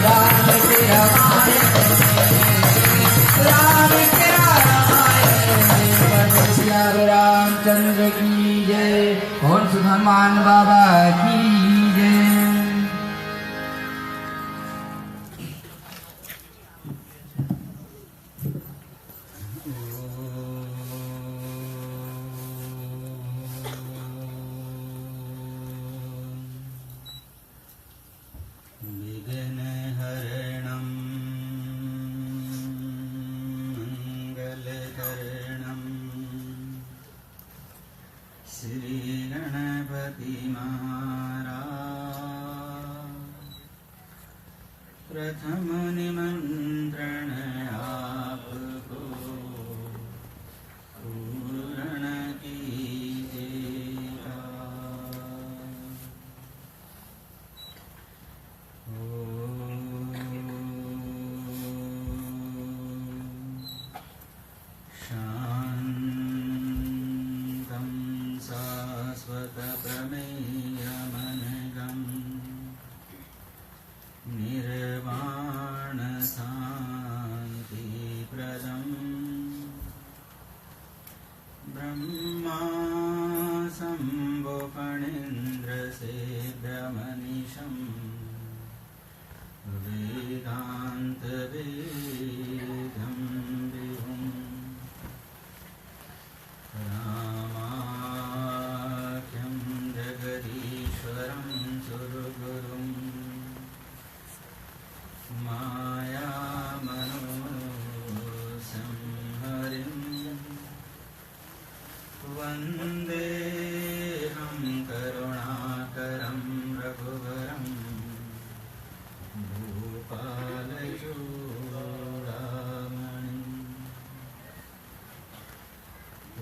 राम के रामायण राम के रामायण श्री रामचंद्र की जय। और सुधर्मान बाबा की जय। प्रथम निमंत्रण आपको पूर्ण कीजिएगा। शांतं शाश्वत प्रमेयमनघं निर्वाण शान्तिप्रदम् ब्रह्मा शम्भो फणीन्द्रसेव्यमनिशम् वेदान्तवेदं विभुम् रामाख्यं जगदीश्वरं सुरगुरुम् मायामनोसंहरिं वन्देऽहं करुणाकरं रघुवरं भूपालचूडामणिम्। ॐ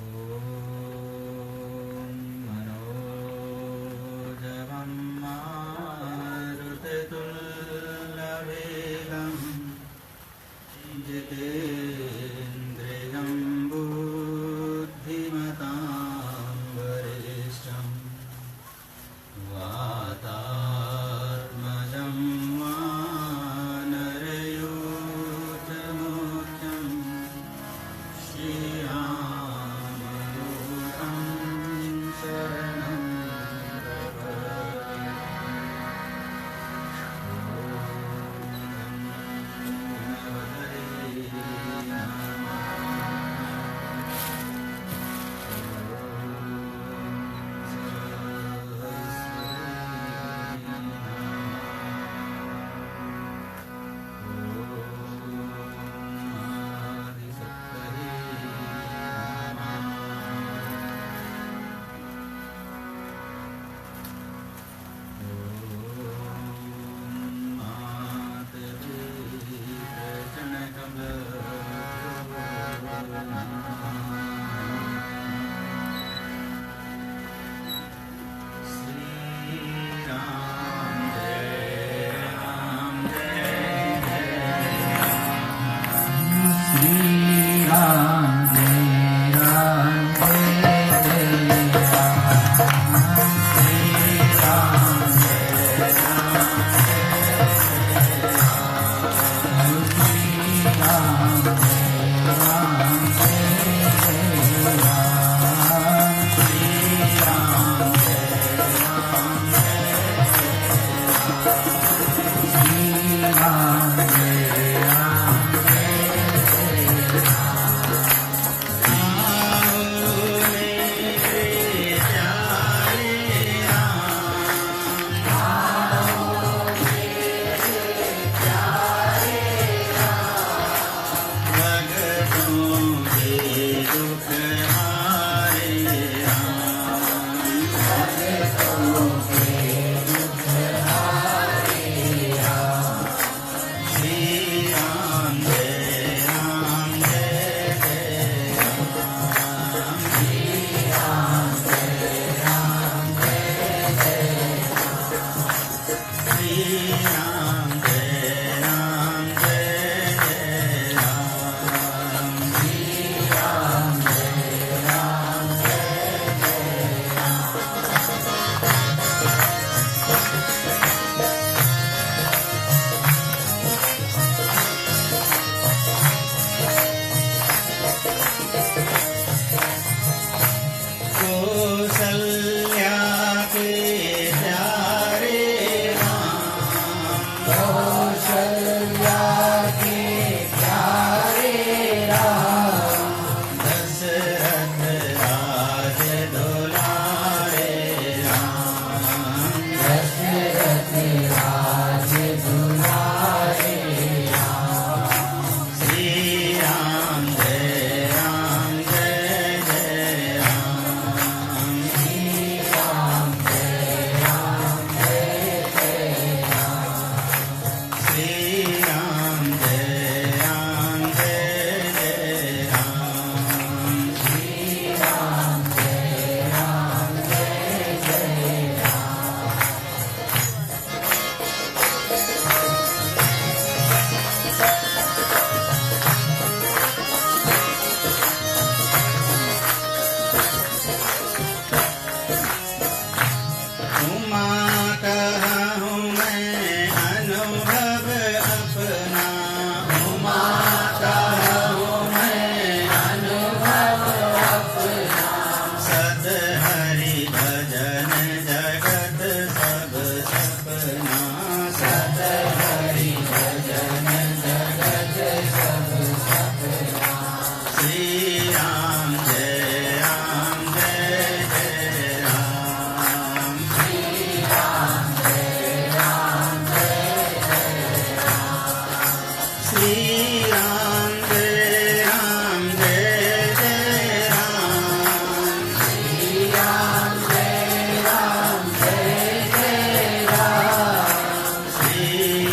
मनोजवं मारुततुल्यवेगं जितेन्द्रियं बुद्धिमतां वरिष्ठं वातात्मजं वानरयूथमुख्यं श्रीरामदूतं शरणं प्रपद्ये।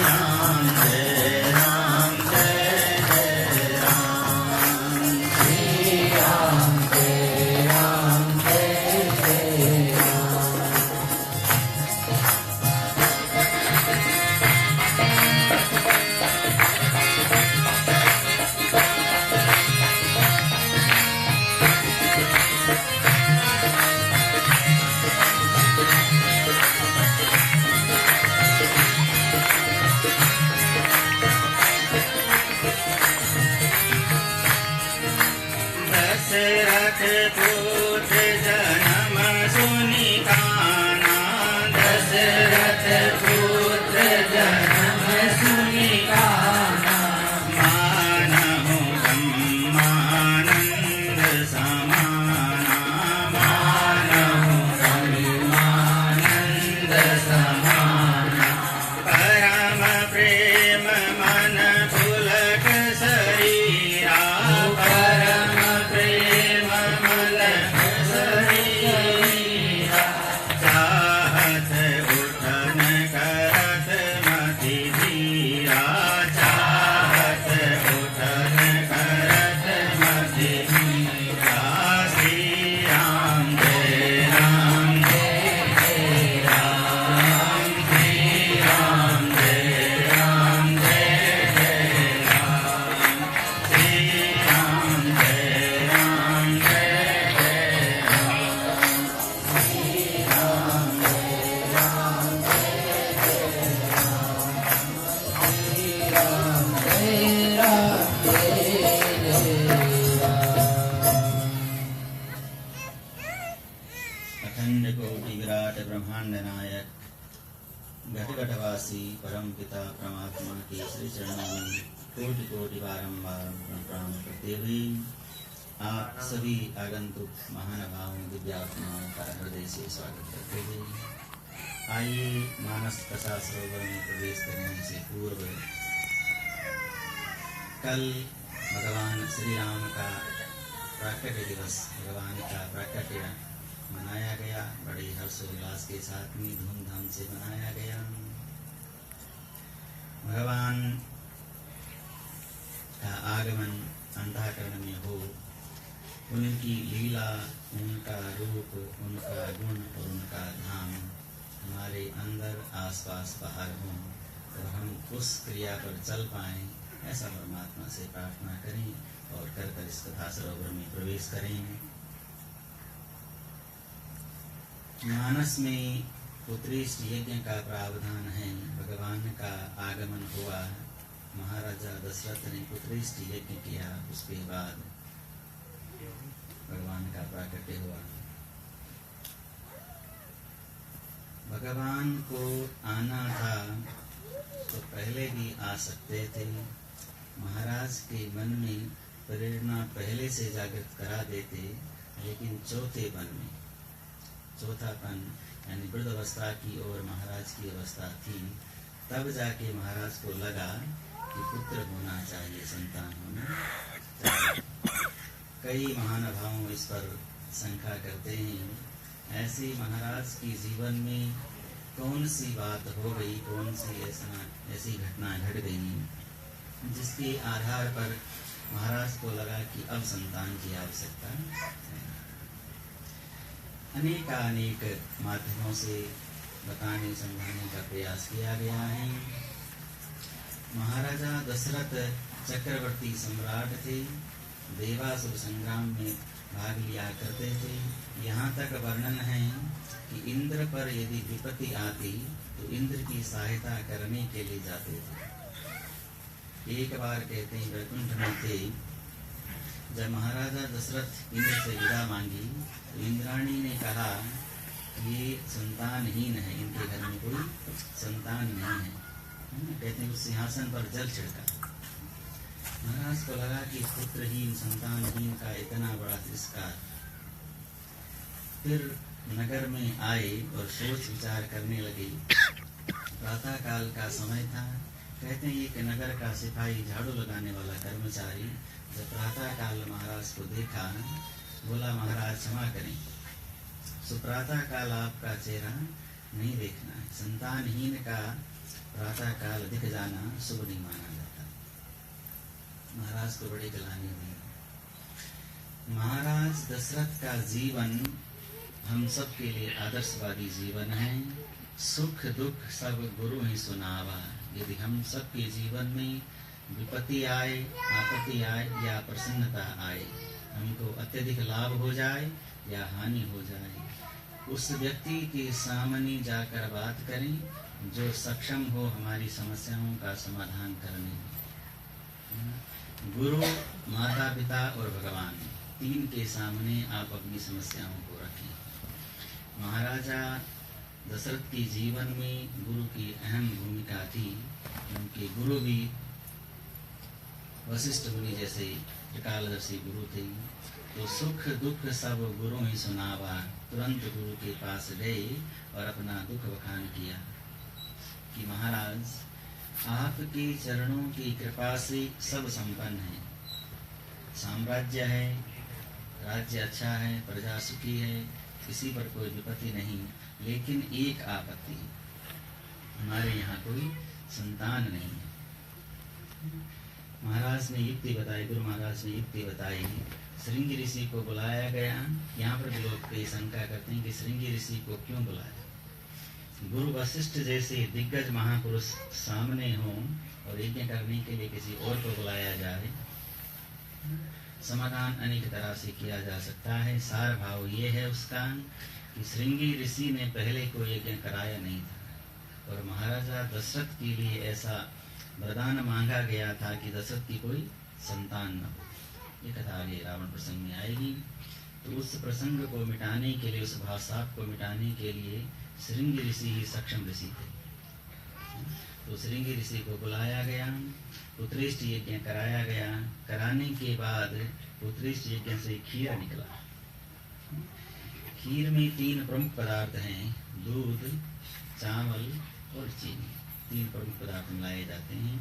राम जय राम जय जय राम श्री राम जय राम जय जय राम। दशरथ पुत्र जन्म सुनि काना दशरथ पुत्र जन्म सुनि काना मानहु ब्रह्मानंद समाना मानहु ब्रह्मानंद समाना परम प्रेम मन पुलक शरीरा परम प्रेम मलक शरीरा चाहत उठन करत मति धीरा चाहत उठन करत मति धीरा श्री राम जय राम जय जय राम श्री राम जय राम जय जय राम श्री राम जय राम जय जय जय राम जय जय राम। अखंड कोटि विराट ब्रह्मांड नायक घटघटवासी परम पिता परमात्मा के श्री चरणों में कोटि कोटि बारंबार प्रणाम करते हुए आप सभी आगंतुक महानुभावों दिव्यात्माओं का हृदय से स्वागत करते हुए आइए मानस कथा सरोवर में प्रवेश करने से पूर्व कल भगवान श्री राम का प्राकट्य दिवस, भगवान का प्राकट्य मनाया गया। बड़े हर्षोल्लास के साथ में धूमधाम से मनाया गया। भगवान का आगमन अंतःकरण में हो, उनकी लीला, उनका रूप, उनका गुण और उनका धाम हमारे अंदर आसपास बाहर हों, तो हम उस क्रिया पर चल पाएं, ऐसा परमात्मा से प्रार्थना करें और कर कर इस कथा सरोवर में प्रवेश करें। मानस में पुत्रेष्ट यज्ञ का प्रावधान है। भगवान का आगमन हुआ, महाराजा दशरथ ने पुत्रेष्ट यज्ञ किया, उसके बाद भगवान का प्राकट्य हुआ। भगवान को आना था तो पहले भी आ सकते थे। महाराज के मन में प्रेरणा पहले से जागृत करा देते, लेकिन चौथापन यानी वृद्ध अवस्था की ओर महाराज की अवस्था थी। तब जाके महाराज को लगा कि पुत्र होना चाहिए, संतान होना चाहिए। कई महानुभाव इस पर शंका करते हैं। ऐसे महाराज के जीवन में कौन सी बात हो गई, कौन सी ऐसी घटना घट गई जिसके आधार पर महाराज को लगा कि अब संतान की आवश्यकता है। अनेक माध्यमों से बताने समझाने का प्रयास किया गया है। महाराजा दशरथ चक्रवर्ती सम्राट थे, देवासुर संग्राम में भाग लिया करते थे। यहाँ तक वर्णन है कि इंद्र पर यदि विपत्ति आती तो इंद्र की सहायता करने के लिए जाते थे। एक बार कहते हैं वैकुंठ में थे, जब महाराजा दशरथ इंद्र से विदा मांगी तो इंद्राणी ने कहा ये संतानहीन है, इनके घर में कोई संतान नहीं है। कहते हैं उस सिंहासन पर जल छिड़का। महाराज को लगा कि पुत्रहीन संतानहीन का इतना बड़ा तिरस्कार। फिर नगर में आए और सोच विचार करने लगे। प्रातः काल का समय था। कहते हैं एक नगर का सिपाही, झाड़ू लगाने वाला कर्मचारी, जब प्रातः काल महाराज को देखा, बोला महाराज क्षमा करें, सो प्रातः काल आपका चेहरा नहीं देखना है। संतानहीन का प्रातः काल दिख जाना शुभ नहीं माना जाता। महाराज को बड़ी जलानी हुई। महाराज दशरथ का जीवन हम सब के लिए आदर्शवादी जीवन है। सुख दुख सब गुरु ही सुनावा। यदि हम सब के जीवन में विपत्ति आए, आपत्ति आए या प्रसन्नता आए, हमको अत्यधिक लाभ हो जाए या हानि हो जाए, उस व्यक्ति के सामने जाकर बात करें जो सक्षम हो हमारी समस्याओं का समाधान करने में। गुरु, माता पिता और भगवान, तीन के सामने आप अपनी समस्याओं को रखें। महाराजा दशरथ के जीवन में गुरु की अहम भूमिका थी, क्योंकि गुरु भी वशिष्ठ मुनि जैसे त्रिकालदर्शी गुरु थे। तो सुख दुख सब गुरु ही सुनावा। तुरंत गुरु के पास गए और अपना दुख बखान किया कि महाराज, आपके चरणों की कृपा से सब संपन्न है, साम्राज्य है, राज्य अच्छा है, प्रजा सुखी है, किसी पर कोई विपत्ति नहीं, लेकिन एक आपत्ति, हमारे यहाँ कोई संतान नहीं है। महाराज ने युक्ति बताई, गुरु महाराज ने युक्ति बताई। श्रृंगी ऋषि को बुलाया गया। यहाँ पर लोग कई शंका करते हैं कि श्रृंगी ऋषि को क्यों बुलाया। गुरु वशिष्ठ जैसे दिग्गज महापुरुष सामने हों और यज्ञ करने के लिए किसी और को बुलाया जाए, समाधान अनेक तरह से किया जा सकता है। सार भाव ये है उसका कि श्रृंगी ऋषि ने पहले कोई यज्ञ कराया नहीं था और महाराजा दशरथ के लिए ऐसा वरदान मांगा गया था कि दशरथ की कोई संतान न हो। ये कथा आगे रावण प्रसंग में आएगी। तो उस प्रसंग को मिटाने के लिए, उस भावसाप को मिटाने के लिए श्रृंगी ऋषि ही सक्षम ऋषि थे। तो श्रृंगी ऋषि को बुलाया गया, पुत्रेष्ट यज्ञ कराया गया। कराने के बाद पुत्रेष्ट यज्ञ से खीर निकला। खीर में 3 प्रमुख पदार्थ हैं, दूध, चावल और चीनी। 3 प्रमुख पदार्थ मिलाए जाते हैं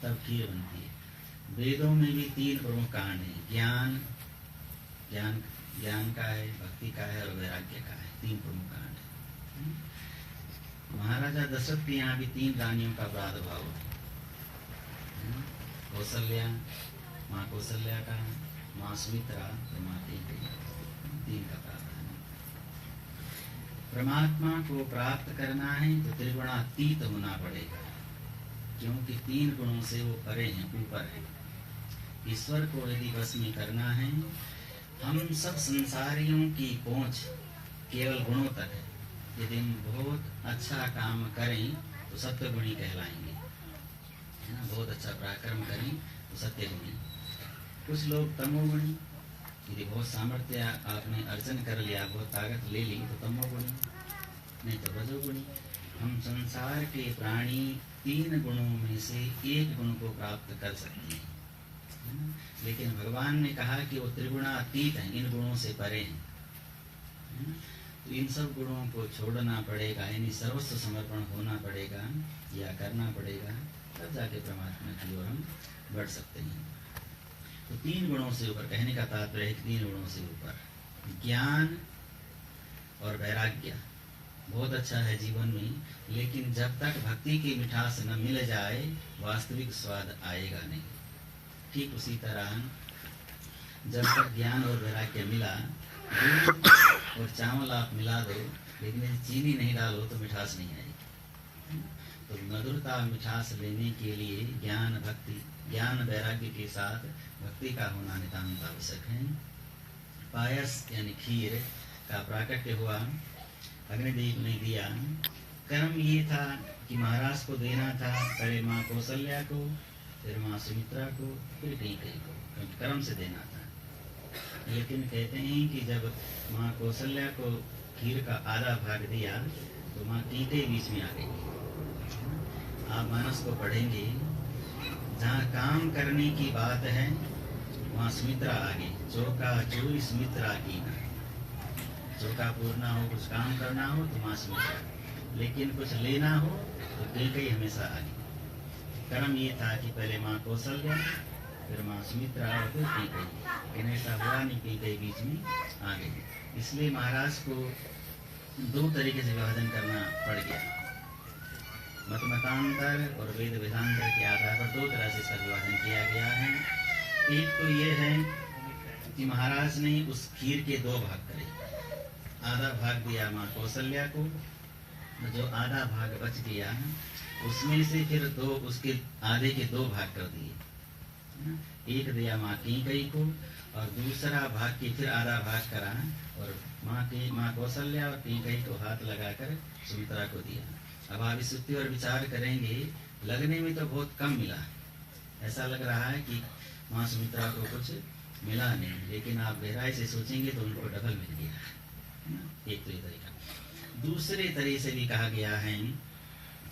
तब खीर बनती है। वेदों में भी 3 प्रमुख कांड हैं, ज्ञान का है, भक्ति का है और वैराग्य का है। 3 प्रमुख कांड है। महाराजा दशरथ के यहाँ भी 3 रानियों का प्रादुर्भाव है। कौशल्या, माँ कौशल्या का, माँ सुमित्रा और माँ कैकेयी, 3 का प्रावधान है। परमात्मा को प्राप्त करना है तो त्रिगुणातीत होना पड़ेगा, क्योंकि 3 गुणों से वो परे हैं, ऊपर है। ईश्वर को यदि बस में करना है, हम सब संसारियों की पहुंच केवल गुणों तक है। यदि हम बहुत अच्छा काम करें तो सत्य गुणी कहलाएंगे, है ना। बहुत अच्छा पराक्रम करें तो सत्य गुणी। कुछ लोग तमोगुणी, यदि बहुत सामर्थ्य आपने अर्जन कर लिया, बहुत ताकत ले ली तो तमोगुणी, नहीं तो रजोगुणी। हम संसार के प्राणी 3 गुणों में से 1 गुण को प्राप्त कर सकते हैं, है ना? लेकिन भगवान ने कहा कि वो त्रिगुणातीत हैं, इन गुणों से परे हैं, है ना? तो इन सब गुणों को छोड़ना पड़ेगा, यानी सर्वस्व समर्पण होना पड़ेगा या करना पड़ेगा, तब जाके परमात्मा की ओर हम बढ़ सकते हैं। तो 3 गुणों से ऊपर, कहने का तात्पर्य है 3 गुणों से ऊपर। ज्ञान और वैराग्य बहुत अच्छा है जीवन में, लेकिन जब तक भक्ति की मिठास न मिल जाए वास्तविक स्वाद आएगा नहीं। ठीक उसी तरह जब तक ज्ञान और वैराग्य मिला, दूध और चावल आप मिला दो, लेकिन चीनी नहीं डालो तो मिठास नहीं आएगी। तो मधुरता मिठास लेने के लिए ज्ञान, भक्ति, ज्ञान वैराग्य के साथ भक्ति का होना नितांत आवश्यक है। पायस यानी खीर का प्राकट्य हुआ, अग्निदेव ने दिया। कर्म ये था कि महाराज को देना था, पहले माँ कौशल्या को, फिर माँ सुमित्रा को, फिर कैकेयी को, क्योंकि कर्म से देना था। लेकिन कहते हैं कि जब माँ कौशल्या को खीर का आधा भाग दिया तो माँ कैकेयी बीच में आ गई। आप मानस को पढ़ेंगे, जहाँ काम करने की बात है वहाँ सुमित्रा आ गई। चौका चोरी सुमित्रा की ना, चौका पूरना हो, कुछ काम करना हो तो माँ सुमित्रा, लेकिन कुछ लेना हो तो कैकेयी हमेशा आ गई। कर्म ये था कि पहले माँ कौशल्या, फिर माँ सुमित्रा और फिर कैकेयी, लेकिन ऐसा हुआ नहीं, कैकेयी बीच में आ गई। इसलिए महाराज को 2 तरीके से विभाजन करना पड़ गया। मत मतांतर और वेद वेदांतर के आधार पर दो तरह से इसका विभाजन किया गया है। एक तो ये है कि महाराज ने उस खीर के दो भाग करे, आधा भाग दिया माँ कौशल्या को, जो आधा भाग बच गया उसमें से फिर दो, उसके आधे के दो भाग कर दिए। एक दिया माँ कैकेयी को और दूसरा भाग की फिर आधा भाग करा और माँ कौशल्या और कैकेयी को हाथ लगाकर सुमित्रा को दिया। अब आप इस युक्ति और विचार करेंगे, लगने में तो बहुत कम मिला, ऐसा लग रहा है कि माँ सुमित्रा को कुछ मिला नहीं, लेकिन आप गहराई से सोचेंगे तो उनको डबल मिल गया। एक तो ये तरीका। दूसरे तरीके से भी कहा गया है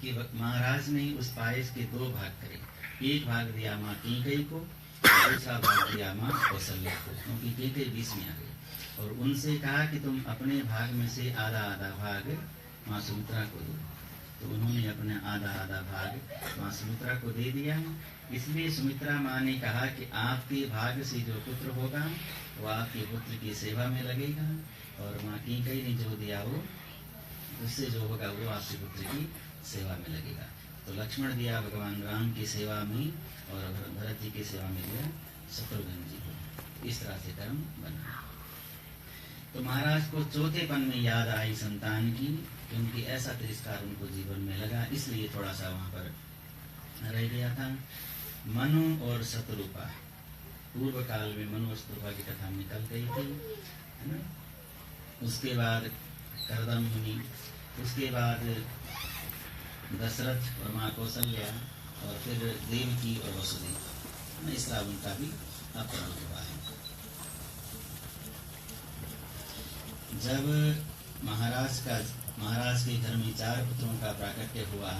कि महाराज ने उस पायस के दो भाग करे, एक भाग दिया माँ कैकेयी को, दूसरा भाग दिया माँ कौशल्या को, क्योंकि कैकेयी बीच में आ गई, और उनसे कहा कि तुम अपने भाग में से आधा आधा भाग माँ सुमित्रा को दो। तो उन्होंने अपना आधा आधा भाग माँ सुमित्रा को दे दिया। इसलिए सुमित्रा माँ ने कहा कि आपके भाग से जो पुत्र होगा वो आपके पुत्र की सेवा में लगेगा, और माँ कैकेयी ने जो दिया वो उससे जो होगा वो आपके पुत्र की सेवा में लगेगा। तो लक्ष्मण दिया भगवान राम की सेवा में और भरत जी की सेवा में दिया शत्रुघ्न जी को। इस तरह से कर्म बना। तो महाराज को चौथेपन में याद आई संतान की, क्योंकि ऐसा तिरस्कार उनको जीवन में लगा, इसलिए थोड़ा सा वहां पर रह गया था। मनु और शत्रुपा, पूर्व काल में मनु और शत्रुपा की कथा निकल गई थी, है ना। उसके बाद करदम मुनि, उसके बाद दशरथ और माँ कौशल्या, और फिर देवकी और वसुदेव, इस तरह उनका भी अपहरण हुआ है। जब महाराज के घर में 4 पुत्रों का प्राकट्य हुआ,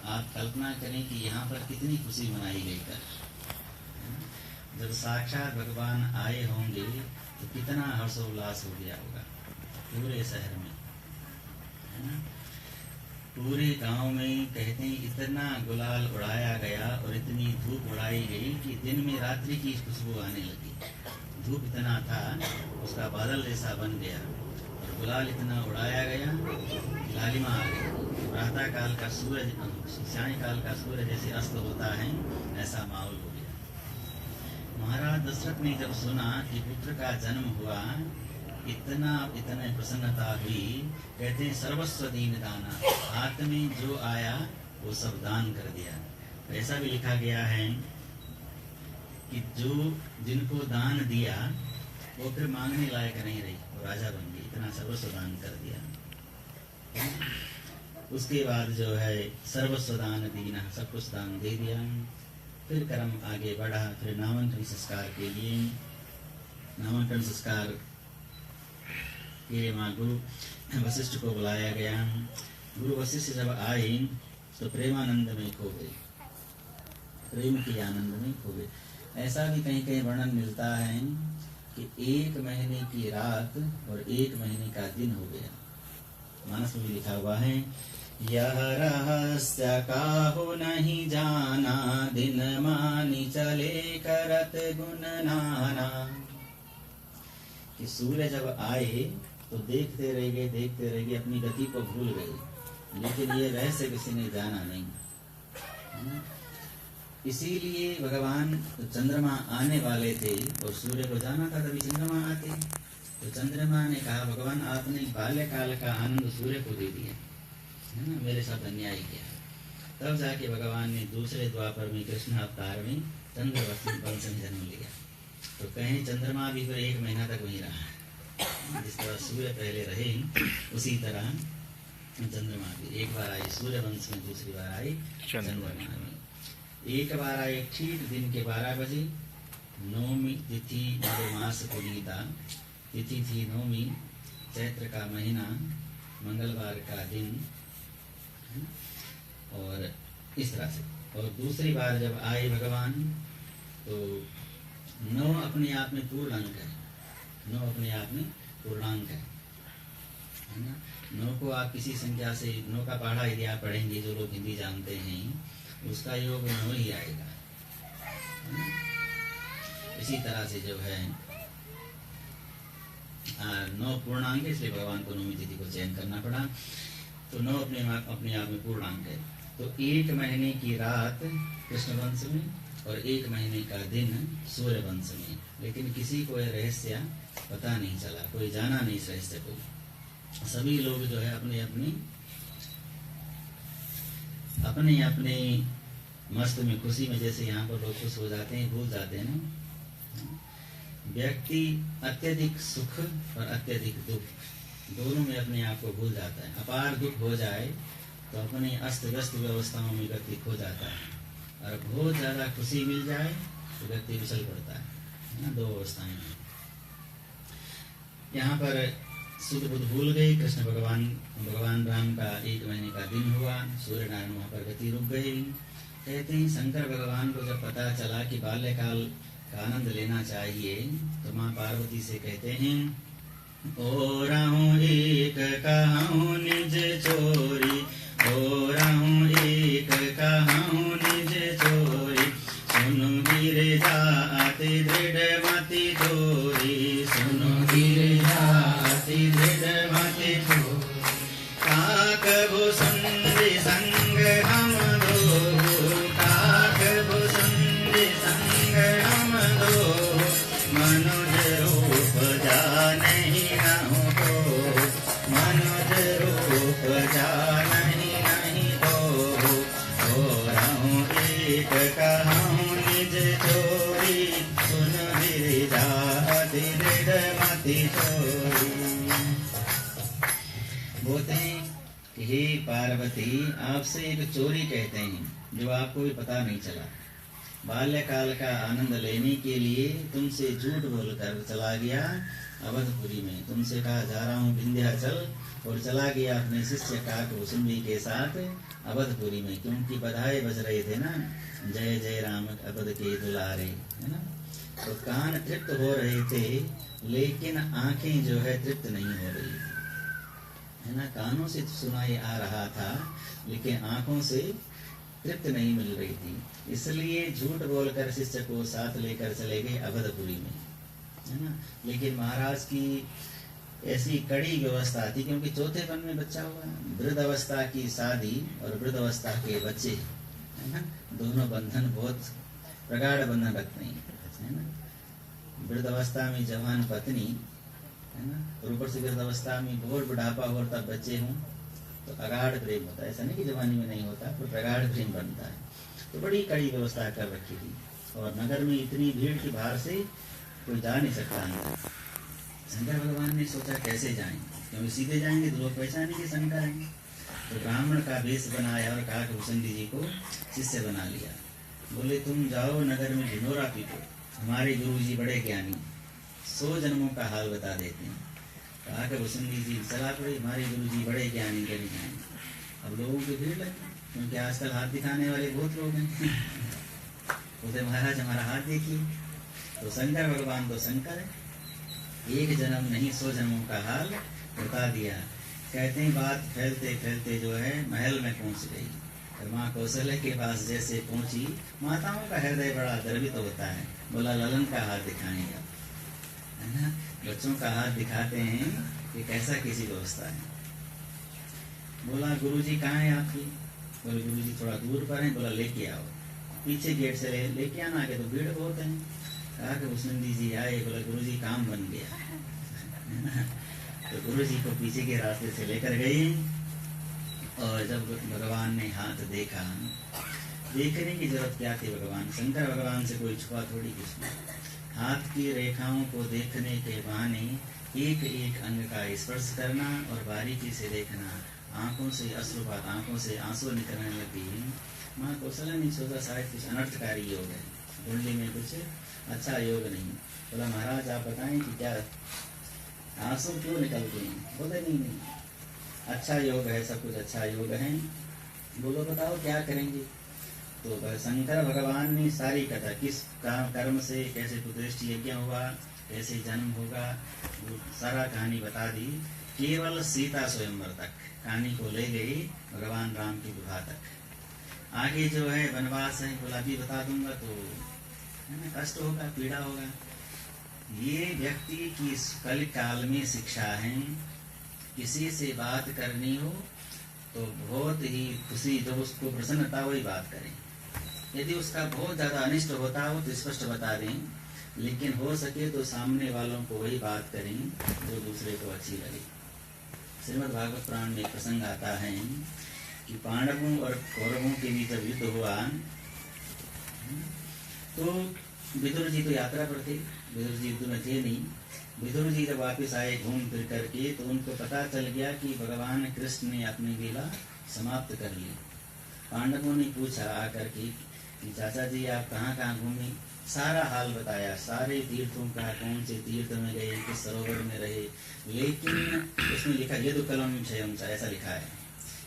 आप कल्पना करें कि यहाँ पर कितनी खुशी मनाई गई कर। जब साक्षात भगवान आए होंगे तो कितना हर्षोल्लास हो गया होगा पूरे शहर में, है ना। पूरे गांव में कहते हैं इतना गुलाल उड़ाया गया और इतनी धूप उड़ाई गई कि दिन में रात्रि की खुशबू आने लगी। धूप इतना था उसका बादल जैसा बन गया, और गुलाल इतना उड़ाया गया, लालिमा आ गई। प्रातः काल का सूरज, सायंकाल का सूरज जैसे अस्त होता है, ऐसा माहौल हो गया। महाराज दशरथ ने जब सुना कि पुत्र का जन्म हुआ, इतना प्रसन्नता हुई, कहते हैं सर्वस्व दीन दाना, हाथ में जो आया वो सब दान कर दिया। ऐसा भी लिखा गया है कि जो जिनको दान दिया वो फिर मांगने लायक नहीं रही, वो राजा बन गई, इतना सर्वस्व दान कर दिया। उसके बाद जो है सर्वस्व दान दीना, सब कुछ दान दे दिया। फिर कर्म आगे बढ़ा। फिर नामांकन संस्कार के लिए, नामांकन संस्कार के माँ गुरु वशिष्ठ को बुलाया गया। गुरु वशिष्ठ जब आए तो प्रेमानंद में खो गए, प्रेम के आनंद में खो गए। ऐसा भी कहीं कहीं वर्णन मिलता है कि 1 महीने की रात और 1 महीने का दिन हो गया। मानस में भी लिखा हुआ है, यह रहस्य काहू नहीं जाना, दिन मानी चले करत गुण नाना। कि सूर्य जब आए तो देखते रह गए, अपनी गति को भूल गए, लेकिन ये रहस्य किसी ने जाना नहीं। इसीलिए भगवान चंद्रमा आने वाले थे और सूर्य को जाना था, तभी चंद्रमा आते। तो चंद्रमा ने कहा, भगवान आपने बाल्यकाल का आनंद सूर्य को दे दिया, है ना, मेरे साथ अन्याय किया। तब जाके भगवान ने दूसरे द्वापर में कृष्ण अवतार में चंद्रवंशी वंश में जन्म लिया। तो कहीं चंद्रमा भी फिर 1 महीना तक वहीं रहा, जिस तरह सूर्य पहले रहे उसी तरह चंद्रमा भी। एक बार आई सूर्य वंश में, दूसरी बार आई चंद्रमा में। एक बार आए ठीक दिन के 12 बजे, नौमी तिथि मास पुनीता, तिथि थी नौमी, चैत्र का महीना, मंगलवार का दिन, और इस तरह से। और दूसरी बार जब आए भगवान तो 9 अपने आप में पूर्णांक है, 9 अपने आप में पूर्णांक है ना। 9 को आप किसी संख्या से, 9 का पहाड़ा यदि आप पढ़ेंगे, जो लोग हिंदी जानते हैं, उसका योग 9 ही आएगा। इसी तरह से जो है 9 पूर्णांक, इसलिए भगवान को 9वीं तिथि को चयन करना पड़ा। तो 9 अपने आप में पूर्णांक है। तो 1 महीने की रात कृष्ण वंश में और 1 महीने का दिन सूर्य वंश में, लेकिन किसी को यह रहस्य पता नहीं चला, कोई जाना नहीं इस रहस्य को। सभी लोग जो है अपने अपने मस्त में, खुशी में, जैसे यहाँ पर लोग खुश हो जाते हैं, भूल जाते हैं ना। व्यक्ति अत्यधिक सुख और अत्यधिक दुख दोनों में अपने आप को भूल जाता है। अपार दुख हो जाए तो अपने अस्त व्यस्त व्यवस्थाओं में व्यक्ति खो जाता है, और बहुत ज्यादा खुशी मिल जाए तो व्यक्ति विचल पड़ता है ना। 2 अवस्थाएं हैं। यहाँ पर सुध बुध भूल गई। कृष्ण भगवान राम का 1 महीने का दिन हुआ, सूर्य नारायण वहां पर गति रुक गई। कहते हैं शंकर भगवान को जब पता चला कि बाल्यकाल का आनंद लेना चाहिए, तो माँ पार्वती से कहते हैं, ओ रहूं एक कहूं निज चोरी, ओ रहूं एक कहूं निज चोरी, सुनु गिरिजा अति दृढ़ मति चोरी, सुनु गिरिजा अति दृढ़ मति चोरी, काक भुसुंडी संग हम दो, काक भुसुंडी संग हम दो, मनुज रूप जानहि नहु को, मनुज रूप जानहि नहीं को, हो रहूं एक कहूं निज चोरी, सुन गिरिजा अति दृढ़ मति चोरी। बोलते हैं कि हे पार्वती, आपसे एक चोरी कहते हैं जो आपको भी पता नहीं चला। बाल्यकाल का आनंद लेने के लिए तुमसे झूठ बोलकर चला गया अवधपुरी में। तुमसे कहा जा रहा हूँ विंध्याचल, और चला गया अपने शिष्य काकभूषुंडी के साथ अवधपुरी में, क्योंकि बधाई बज रहे थे ना, जय जय राम अवध के दुलारे, है ना। तो कान तृप्त हो रहे थे, लेकिन आंखें जो है तृप्त नहीं हो रही है ना। कानों से सुनाई आ रहा था, लेकिन आंखों से तृप्त नहीं मिल रही थी। इसलिए झूठ बोलकर शिष्य को साथ लेकर चले गए अवधपुरी में, है ना। लेकिन महाराज की ऐसी कड़ी व्यवस्था थी, क्योंकि चौथे वन में बच्चा हुआ, वृद्ध अवस्था की शादी और वृद्ध अवस्था के बच्चे, है ना, दोनों बंधन बहुत प्रगाढ़ बंधन रखते हैं, है ना। वृद्ध अवस्था में जवान पत्नी, है ना, और ऊपर से वृद्ध अवस्था में बहुत बुढ़ापा हो तब बच्चे हों, तो अगाढ़ प्रेम होता है। ऐसा नहीं कि जवानी में नहीं होता, पर प्रगाढ़ प्रेम बनता है। तो बड़ी कड़ी व्यवस्था कर रखी थी, और नगर में इतनी भीड़ की बाहर से कोई जा नहीं सकता अंदर। शंकर भगवान ने सोचा कैसे जाएं, क्योंकि सीधे जाएंगे तो लोग पहचानेंगे शंकर हैं। तो ब्राह्मण का वेश बनाया और कहा कि भूषुंडी जी को शिष्य बना लिया। बोले तुम जाओ नगर में ढिंढोरा पीटो, हमारे गुरु जी बड़े ज्ञानी, 100 जन्मों का हाल बता देते हैं। कहा कि भूषुंडी जी चला पड़े, हमारे गुरु जी बड़े ज्ञानी ज्ञानी हैं। अब लोगों की भीड़ लगी, क्योंकि आजकल हाथ दिखाने वाले बहुत लोग हैं। बोलते महाराज हमारा हाथ देखिए। तो शंकर भगवान तो शंकर है, 1 जन्म नहीं 100 जन्मों का हाल बता दिया। कहते हैं बात फैलते फैलते जो है महल में पहुंच गई, और माँ कौशल्या के पास जैसे पहुंची, माताओं का हृदय बड़ा गर्वित होता है। बोला ललन का हाथ दिखाएंगे, है ना, बच्चों का हाथ दिखाते हैं कि कैसा किसी व्यवस्था है। बोला गुरुजी कहाँ है आपकी? बोले गुरुजी थोड़ा दूर पर है। बोला लेके आओ, पीछे गेट से लेके आना, आगे तो भीड़ बहुत है। कहा कि भूषुंडी जी आए। बोला गुरुजी काम बन गया, है ना। तो गुरुजी को पीछे के रास्ते से लेकर गए, और जब भगवान ने हाथ देखा, देखने की जरूरत क्या थी, भगवान शंकर भगवान से कोई छुपा थोड़ी कुछ नहीं। हाथ की रेखाओं को देखने के बहाने एक एक अंग का स्पर्श करना और बारीकी से देखना, आंखों से अश्रुपात, आंखों से आंसू निकलने लगी। माँ कौशल्या ने सोचा शायद कुछ अनर्थकारी योग है, कुंडली में कुछ अच्छा योग नहीं। बोला महाराज आप बताएं कि क्या आंसू क्यों निकलते हैं? बोले नहीं नहीं अच्छा योग है, सब कुछ अच्छा योग है। बोलो बताओ क्या करेंगे? तो शंकर भगवान ने सारी कथा, किस कर्म से कैसे पुत्रष्टि यज्ञ हुआ, कैसे जन्म होगा, सारा कहानी बता दी। केवल सीता स्वयंवर तक कहानी को ले गई, भगवान राम की विवाह तक। आगे जो है वनवास है, बोला भी बता दूंगा तो है ना, कष्ट होगा, पीड़ा होगा। ये व्यक्ति की कल काल में शिक्षा है, किसी से बात करनी हो तो बहुत ही खुशी, जब उसको प्रसन्नता वही बात करें। यदि उसका बहुत ज्यादा अनिष्ट होता हो तो स्पष्ट बता दें, लेकिन हो सके तो सामने वालों को वही बात करें जो दूसरे को अच्छी लगे। श्रीमद् भागवत पुराण में एक प्रसंग आता है कि पांडवों और कौरवों के बीच जब युद्ध हुआ तो विदुर जी तो यात्रा पर थे, विदुर जी युद्ध में थे नहीं। विदुर जी जब वापस आए घूम फिर करके तो उनको पता चल गया कि भगवान कृष्ण ने अपनी लीला समाप्त कर ली। पांडवों ने पूछा आकर के कि चाचा जी आप कहाँ कहाँ घूमे, सारा हाल बताया, सारे तीर्थों का, कौन से तीर्थ में गए, किस सरोवर में रहे। लेकिन उसमें लिखा यदुकलम क्षयम, ऐसा लिखा है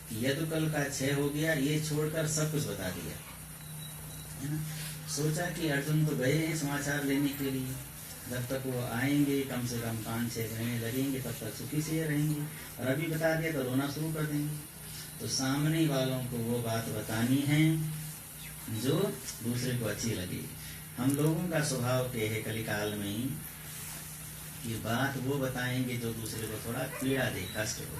कि यदुकल का क्षय हो गया, ये छोड़कर सब कुछ बता दिया, है ना। सोचा कि अर्जुन तो गए हैं समाचार लेने के लिए, जब तक वो आएंगे कम से कम 5-6 महीने लगेंगे, तब तक सुखी से रहेंगे, और अभी बता दिया तो रोना शुरू कर देंगे। तो सामने वालों को वो बात बतानी है जो दूसरे को अच्छी लगे। हम लोगों का स्वभाव क्या है कलिकाल में कि बात वो बताएंगे जो दूसरे को थोड़ा पीड़ा दे, कष्ट हो,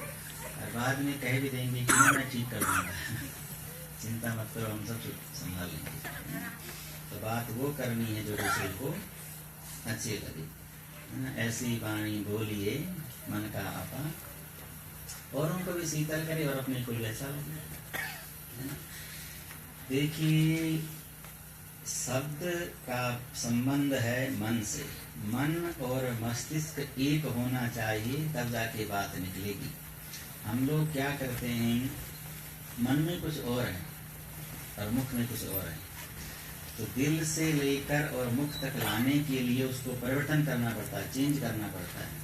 और बाद में कह भी देंगे कि मैं ठीक कर दूंगा, चिंता मत करो, हम सब संभाल लेंगे। तो बात वो करनी है जो दूसरे को अच्छी लगे। ऐसी वाणी बोलिए मन का आपा, औरों को भी शीतल करे और अपने को भी अच्छा लगे। देखिए, शब्द का संबंध है मन से। मन और मस्तिष्क एक होना चाहिए, तब जाके बात निकलेगी। हम लोग क्या करते हैं, मन में कुछ और है और मुख में कुछ और है, तो दिल से लेकर और मुख तक लाने के लिए उसको परिवर्तन करना पड़ता है, चेंज करना पड़ता है।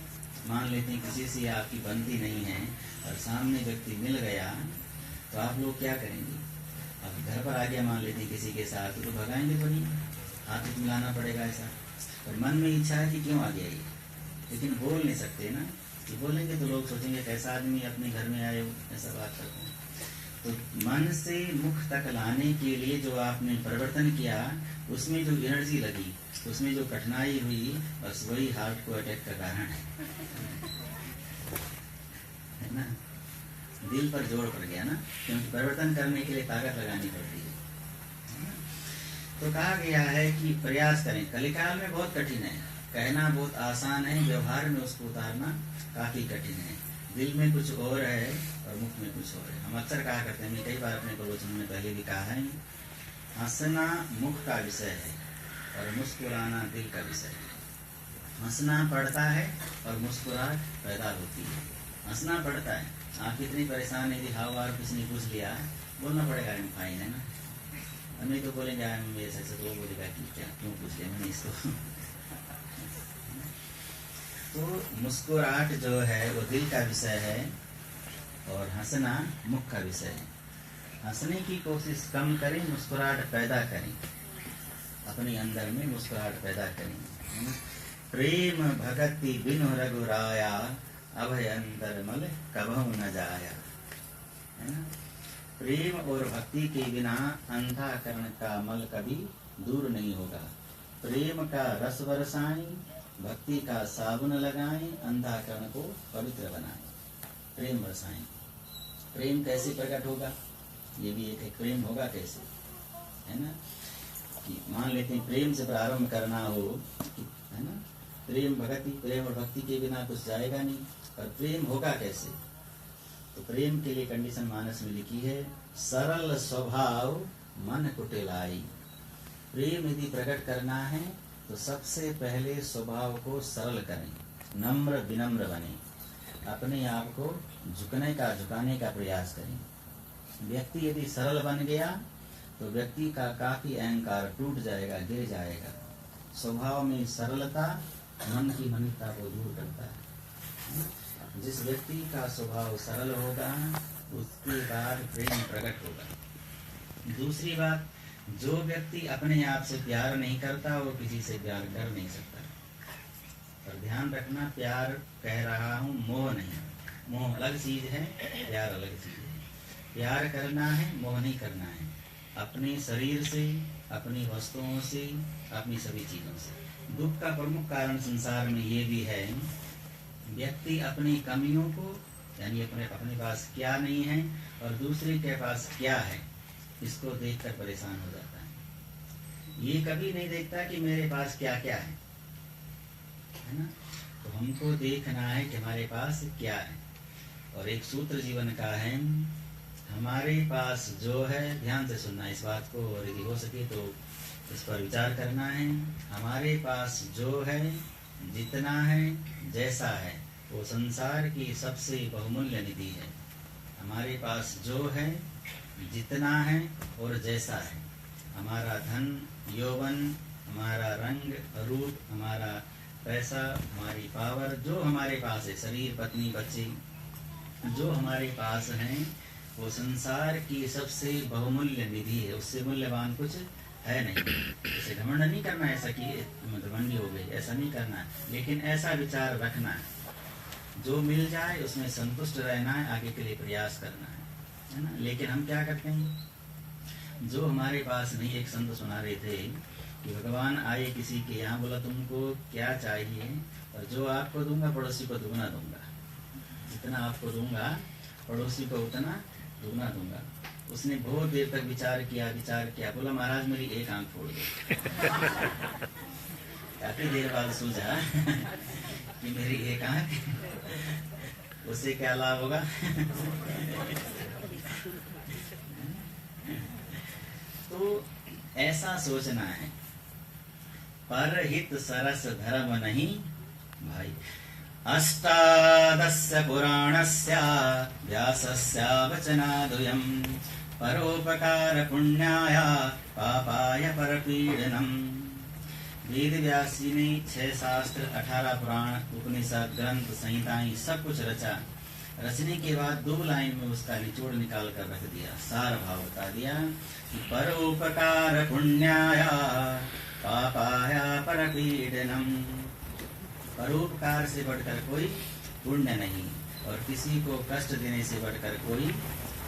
मान लेते हैं किसी से आपकी बनती नहीं है और सामने व्यक्ति मिल गया, तो आप लोग क्या करेंगे? अब घर पर आ गया मान लेते हैं किसी के साथ, तो भगाएंगे तो नहीं, हाथ मिलाना पड़ेगा ऐसा। और मन में इच्छा है कि क्यों आ गया ये, लेकिन बोल नहीं सकते ना, कि बोलेंगे तो लोग सोचेंगे कैसा आदमी अपने घर में आए हो, ऐसा बात करते हैं। तो मन से मुख तक लाने के लिए जो आपने परिवर्तन किया, उसमें जो एनर्जी लगी, उसमें जो कठिनाई हुई, बस वही हार्ट को अटैक का कारण है ना। दिल पर जोर पड़ गया ना, क्योंकि परिवर्तन करने के लिए ताकत लगानी पड़ती है। तो कहा गया है कि प्रयास करें। कलिकाल में बहुत कठिन है, कहना बहुत आसान है, व्यवहार में उसको उतारना काफी कठिन है। दिल में कुछ और है और मुख में कुछ और है। हम अक्सर कहा करते हैं, मैं कई बार अपने प्रवचन में पहले भी कहा है, हंसना मुख का विषय है और मुस्कुराना दिल का विषय है। हंसना पड़ता है और मुस्कुराहट पैदा होती है। हंसना पड़ता है, आप इतनी परेशान है, हाव वार किसी ने पूछ लिया, बोलना पड़ेगा आई एम फाइन, है ना। हमें तो बोलेंगे आई एम ऐसा, तो बोलेगा कि क्या क्यों पूछ लिया मैंने इसको। तो मुस्कुराहट जो है वो दिल का विषय है और हंसना मुख का विषय है। हंसने की कोशिश कम करें, मुस्कुराहट पैदा करें, अपने अंदर में मुस्कुराहट पैदा करें। प्रेम भगति बिनु रघुराया, अभय अंतर मल कबहु न जाया, है ना। प्रेम और भक्ति के बिना अंधाकरण का मल कभी दूर नहीं होगा। प्रेम का रस बरसाएं, भक्ति का साबुन लगाएं, अंधाकरण को पवित्र बनाएं। प्रेम बरसाएं। प्रेम कैसे प्रकट होगा, ये भी एक है, प्रेम होगा कैसे, है ना। कि मान लेते हैं प्रेम से प्रारंभ करना हो, है ना, प्रेम भक्ति, प्रेम और भक्ति के बिना कुछ जाएगा नहीं। पर प्रेम होगा कैसे, तो प्रेम के लिए कंडीशन मानस में लिखी है, सरल स्वभाव मन कुटिलाई। प्रेम यदि प्रकट करना है तो सबसे पहले स्वभाव को सरल करें, नम्र विनम्र बने, अपने आप को झुकाने का प्रयास करें। व्यक्ति यदि सरल बन गया तो व्यक्ति का काफी अहंकार टूट जाएगा, गिर जाएगा। स्वभाव में सरलता मन की मलिनता को दूर करता है। जिस व्यक्ति का स्वभाव सरल होगा उसके बाद प्रेम प्रकट होगा। दूसरी बात, जो व्यक्ति अपने आप से प्यार नहीं करता वो किसी से प्यार कर नहीं सकता। पर ध्यान रखना, प्यार कह रहा हूँ, मोह नहीं। मोह अलग चीज है, प्यार अलग चीज है। प्यार करना है, मोह नहीं करना है। अपने शरीर से, अपनी वस्तुओं से, अपनी सभी चीजों से। दुख का प्रमुख कारण संसार में ये भी है, व्यक्ति अपनी कमियों को यानी अपने पास क्या नहीं है और दूसरे के पास क्या है, इसको देखकर परेशान हो जाता है। ये कभी नहीं देखता कि मेरे पास क्या क्या है ना। तो हमको देखना है कि हमारे पास क्या है। और एक सूत्र जीवन का है, हमारे पास जो है, ध्यान से सुनना इस बात को, और यदि हो सके तो इस पर विचार करना है। हमारे पास जो है, जितना है, जैसा है, वो संसार की सबसे बहुमूल्य निधि है। हमारे पास जो है, जितना है और जैसा है, हमारा धन, यौवन, हमारा रंग रूप, हमारा पैसा, हमारी पावर, जो हमारे पास है, शरीर, पत्नी, बच्चे, जो हमारे पास हैं, वो संसार की सबसे बहुमूल्य निधि है। उससे मूल्यवान कुछ है नहीं। इसे घमंड नहीं करना ऐसा कि घमंडी हो गई, ऐसा नहीं करना, लेकिन ऐसा विचार रखना है, जो मिल जाए उसमें संतुष्ट रहना है, आगे के लिए प्रयास करना है ना। लेकिन हम क्या करते हैं, जो हमारे पास नहीं, एक संत सुना रहे थे कि भगवान आए किसी के यहाँ, बोला तुमको क्या चाहिए, और जो आपको दूंगा पड़ोसी को दुगना दूंगा, जितना आपको दूंगा पड़ोसी को उतना दुगना दूंगा। उसने बहुत देर तक विचार किया, बोला महाराज मेरी एक आंख फोड़ दो। काफी देर बाद सूझा कि मेरी एक आंख, उससे क्या लाभ होगा। तो ऐसा सोचना है, परहित सरस धर्म नहीं भाई। अष्टादश पुराणस्य व्यासस्य वचनाद्वयम् परोपकार पुण्याय पापाय परपीडनम्। वेद व्यास जी ने 6 शास्त्र, 18 पुराण, उपनिषद, ग्रंथ, संहिताएं सब कुछ रचा। रचने के बाद 2 लाइन में उसका निचोड़ निकाल कर रख दिया, सार भाव बता दिया कि परोपकार पुण्याय पापाय परपीडनम्। परोपकार से बढ़कर कोई पुण्य नहीं, और किसी को कष्ट देने से बढ़कर कोई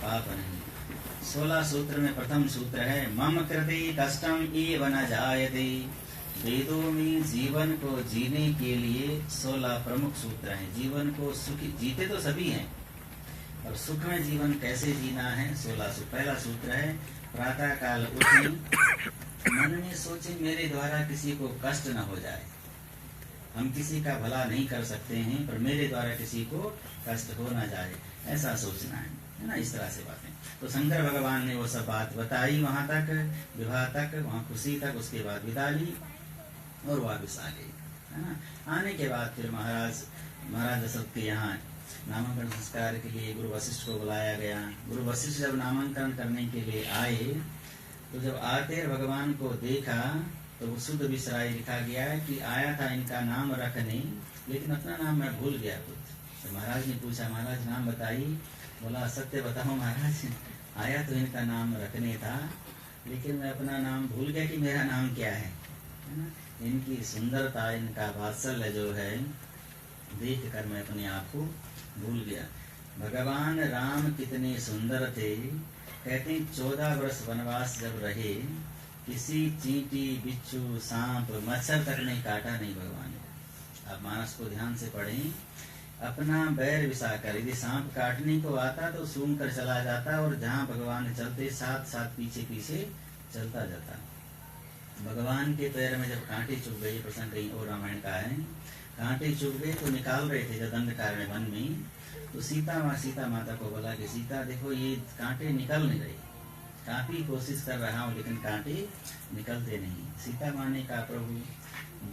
पाप नहीं। 16 सूत्र में प्रथम सूत्र है, मम कृते कष्टम एव न जायते। वेदों में जीवन को जीने के लिए 16 प्रमुख सूत्र हैं। जीवन को सुखी, जीते तो सभी हैं, और सुख में जीवन कैसे जीना है 16 सूत्र। पहला सूत्र है, प्रातः काल उठे, मन में सोचे मेरे द्वारा किसी को कष्ट न हो जाए। हम किसी का भला नहीं कर सकते हैं, पर मेरे द्वारा किसी को कष्ट हो ना जाए, ऐसा सोचना है ना। इस तरह से बातें, तो शंकर भगवान ने वो सब बात बताई, वहां तक विवाह तक, वहां खुशी तक, उसके बाद विदा ली और वापस आ गई, है ना। आने के बाद फिर महाराज दशरथ के यहाँ नामांकन संस्कार के लिए गुरु वशिष्ठ को बुलाया गया। गुरु वशिष्ठ जब नामांकन करने के लिए आए, तो जब आते भगवान को देखा तो वो शुद्ध विसराई लिखा गया है कि आया था इनका नाम रखने, लेकिन अपना नाम मैं भूल गया खुद। तो महाराज ने पूछा, महाराज नाम बताइए। बोला सत्य बताओ महाराज, आया तो इनका नाम रखने था, लेकिन मैं अपना नाम भूल गया कि मेरा नाम क्या है ना। इनकी सुंदरता, इनका वात्सल्य जो है, देख कर मैं अपने आप को भूल गया। भगवान राम कितने सुंदर थे। कहते 14 वर्ष वनवास जब रहे, किसी चींटी, बिच्छू, सांप, मच्छर तक नहीं काटा नहीं भगवान ने। आप मानस को ध्यान से पढ़ें, अपना बैर विसाकर, यदि सांप काटने को आता तो सूंघ कर चला जाता, और जहाँ भगवान चलते साथ साथ पीछे पीछे चलता जाता। भगवान के पैर में जब कांटे चुभ गए, प्रसंग कहीं और रामायण का है, कांटे चुभ गए तो निकाल रहे थे जब दंडकारण्य वन में, तो सीता माता को बोला कि सीता देखो ये कांटे निकल नहीं रहे, काफी कोशिश कर रहा हूँ लेकिन कांटे निकलते नहीं। सीता माँ ने कहा प्रभु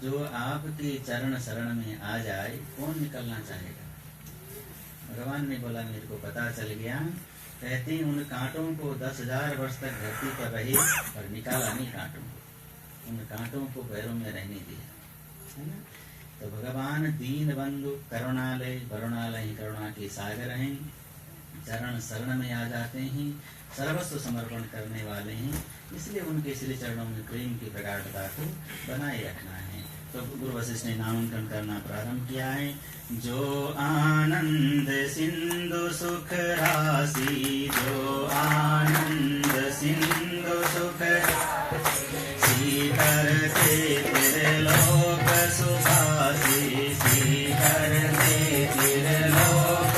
जो आपके चरण शरण में आ जाए कौन निकलना चाहेगा। भगवान ने बोला मेरे को पता चल गया। कहते हैं उन कांटों को 10,000 वर्ष तक धरती पर रहे और निकाला नहीं कांटों को, उन कांटों को पैरों में रहने दिया, है ना। तो भगवान दीन बंधु करुणालय, वरुणालय करुणा के सागर हैं, चरण शरण में आ जाते हैं, सर्वस्व समर्पण करने वाले हैं, इसलिए उनके श्री चरणों में प्रेम की प्रगाढ़ता को बनाए रखना है। तो गुरु वशिष्ठ ने नामांकन करना प्रारंभ किया है। जो आनंद सिंधु सुख राशि, जो आनंद सिंधु सुख श्रीकर के त्रिलोक सुखासी, श्रीकर के त्रिलोक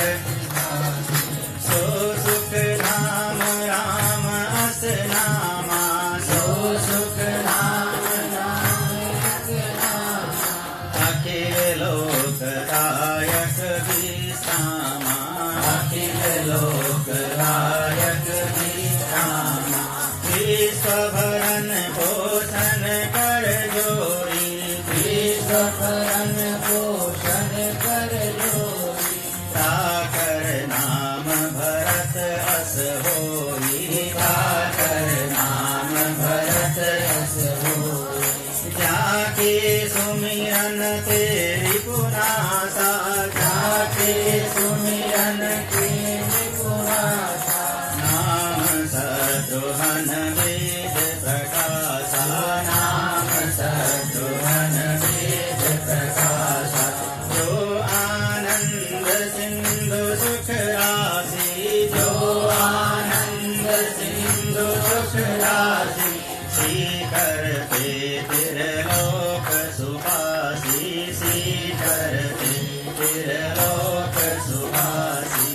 भरण पोषण कर जोरी, विश्व भरण पोषण कर जोरी, ताकर नाम भरत अस होई, ताकर नाम भरत अस होई, जाके सुमिरन तेरी पुनासा, जाके सुमिरन तेरी पुनासा, नाम सद्रोहन वेद प्रकाशा, नाम सद्रोहन वेद प्रकाशा, जो आनंद सिंधु सुख राशि, जो आनंद सिंधु सुख राशि, शिखर पे त्रिलोक सुभासी, शिखर पे त्रिलोक सुभासी।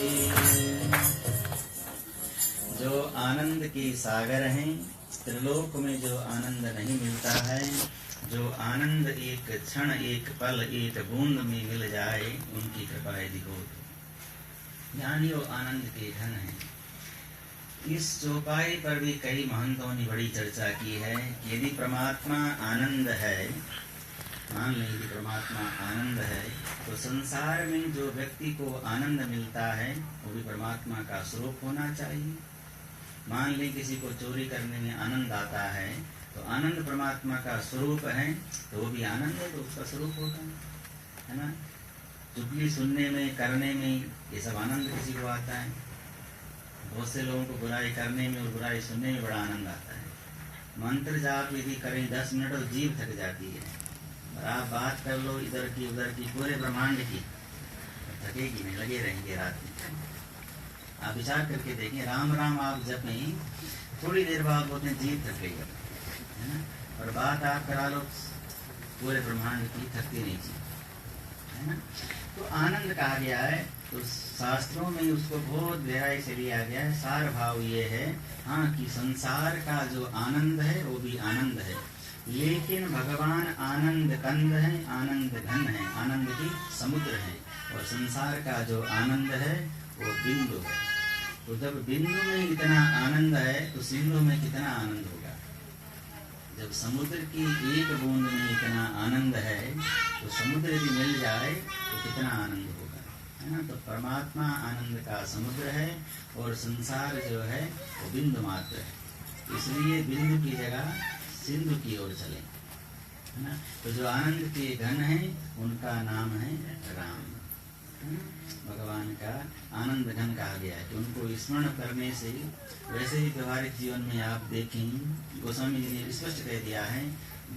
जो आनंद के सागर हैं, त्रिलोक में जो आनंद नहीं मिलता है, जो आनंद एक क्षण एक पल एक बूंद में मिल जाए, उनकी कृपा यदि हो तो ज्ञानी वो आनंद के घन है। इस चौपाई पर भी कई महंतों ने बड़ी चर्चा की है कि यदि परमात्मा आनंद है, मान लें यदि परमात्मा आनंद है, तो संसार में जो व्यक्ति को आनंद मिलता है वो भी परमात्मा का स्वरूप होना चाहिए। मान लें किसी को चोरी करने में आनंद आता है, तो आनंद परमात्मा का स्वरूप है, तो वो भी आनंद है, तो उसका स्वरूप होगा, है ना। चुगली सुनने में करने में ये सब आनंद किसी को आता है। बहुत से लोगों को बुराई करने में और बुराई सुनने में बड़ा आनंद आता है। मंत्र जाप यदि करें 10 मिनट और जीभ थक जाती है, और आप बात कर लो इधर की उधर की पूरे ब्रह्मांड की, थकेगी नहीं, लगे रहेंगे रात में। आप विचार करके देखें, राम राम आप जपें, थोड़ी देर बाद बोलते हैं जीभ थक गई है ना, और बात आप करा लो पूरे ब्रह्मांड की, थकती नहीं जीभ, है ना। तो आनंद कहा गया है, तो शास्त्रों में उसको बहुत गहराई से लिया गया है। सार भाव ये है, हाँ, कि संसार का जो आनंद है वो भी आनंद है, लेकिन भगवान आनंद कंद है, आनंद घन है, आनंद की समुद्र है, और संसार का जो आनंद है वो बिंदु है। तो जब बिंदु में इतना आनंद है तो सिंधु में कितना आनंद होगा। जब समुद्र की एक बूंद में इतना आनंद है, तो समुद्र यदि मिल जाए तो कितना आनंद होगा, है ना। तो परमात्मा आनंद का समुद्र है, और संसार जो है वो बिंदु मात्र है, इसलिए बिंदु की जगह सिंधु की ओर चले, है ना। तो जो आनंद के घन है उनका नाम है राम, है ना? भगवान का आनंद घन कहा गया है कि उनको स्मरण करने से, वैसे ही व्यवहारिक जीवन में आप देखें, गोस्वामी जी ने स्पष्ट कह दिया है,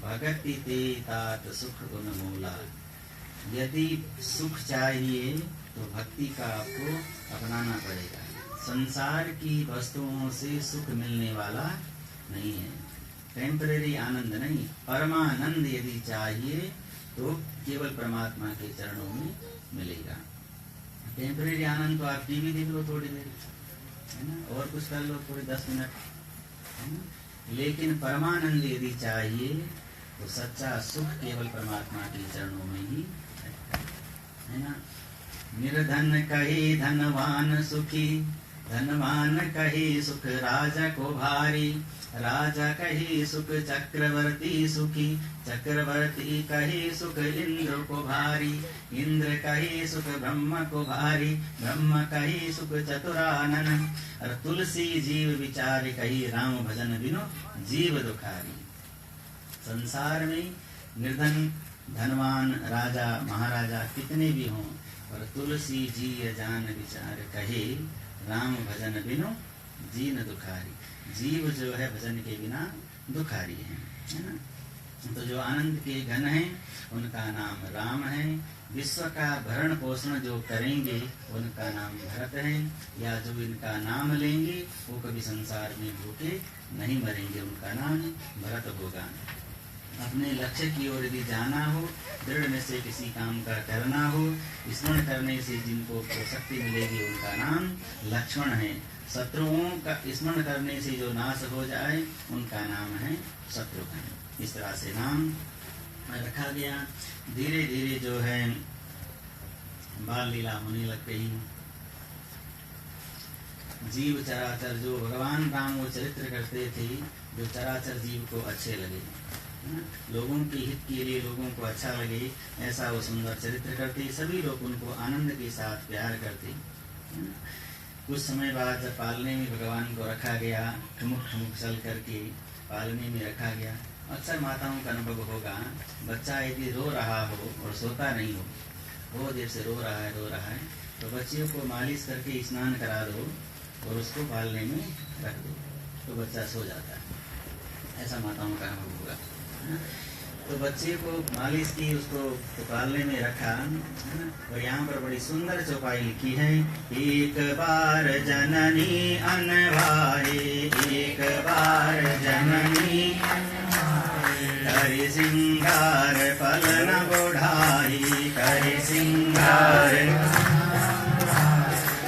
भगति ते तात सुख गुण मूला। यदि सुख चाहिए तो भक्ति का आपको अपनाना पड़ेगा। संसार की वस्तुओं से सुख मिलने वाला नहीं है, टेम्परेरी आनंद नहीं। परमानंद यदि चाहिए तो केवल परमात्मा के चरणों में मिलेगा। टेम्परेरी आनंद तो आप टीवी देख लो थोड़ी देर, है ना, और कुछ कर लो थोड़े 10 मिनट, है ना। लेकिन परमानंद यदि चाहिए तो सच्चा सुख केवल परमात्मा के चरणों में ही है ना। निर्धन कहे धनवान सुखी, धनवान कहे सुख राजा को भारी, राजा कहे सुख चक्रवर्ती सुखी, चक्रवर्ती कहे सुख इंद्र को भारी, इंद्र कहे सुख ब्रह्म को भारी, ब्रह्म कहे सुख चतुरानन, और तुलसी जीव विचार कही राम भजन बिनु जीव दुखारी। संसार में निर्धन धनवान राजा महाराजा कितने भी हों, और तुलसी जी जान विचार कहे राम भजन बिनु जीन दुखारी। जीव जो है भजन के बिना दुखारी है ना। तो जो आनंद के घन है उनका नाम राम है। विश्व का भरण पोषण जो करेंगे उनका नाम भरत है, या जो इनका नाम लेंगे वो कभी संसार में भूखे नहीं मरेंगे, उनका नाम भरत होगा। अपने लक्ष्य की ओर यदि जाना हो, दृढ़ निश्चय किसी काम का करना हो, स्मरण करने से जिनको शक्ति मिलेगी उनका नाम लक्ष्मण है। शत्रुओं का स्मरण करने से जो नाश हो जाए उनका नाम है शत्रुघ्न। इस तरह से नाम रखा गया। धीरे धीरे जो है बाल लीला होने लग गई। जीव चराचर जो भगवान राम वो चरित्र करते थे, जो चराचर जीव को अच्छे लगे, लोगों के हित के लिए, लोगों को अच्छा लगे, ऐसा वो सुंदर चरित्र करते। सभी लोग उनको आनंद के साथ प्यार करते। कुछ समय बाद जब पालने में भगवान को रखा गया, ठुमुक ठुमुक चल करके पालने में रखा गया। अक्सर माताओं का अनुभव होगा, बच्चा यदि रो रहा हो और सोता नहीं हो, बहुत देर से रो रहा है, तो बच्चियों को मालिश करके स्नान करा दो और उसको पालने में रख दो, तो बच्चा सो जाता है। ऐसा माताओं का अनुभव होगा। तो बच्चे को मालिश की, उसको पालने में रखा, और यहाँ पर बड़ी सुंदर चौपाई लिखी है। एक बार जननी अनवाए, एक बार जननी करि सिंगार पलन बुढ़ाई, करि सिंगार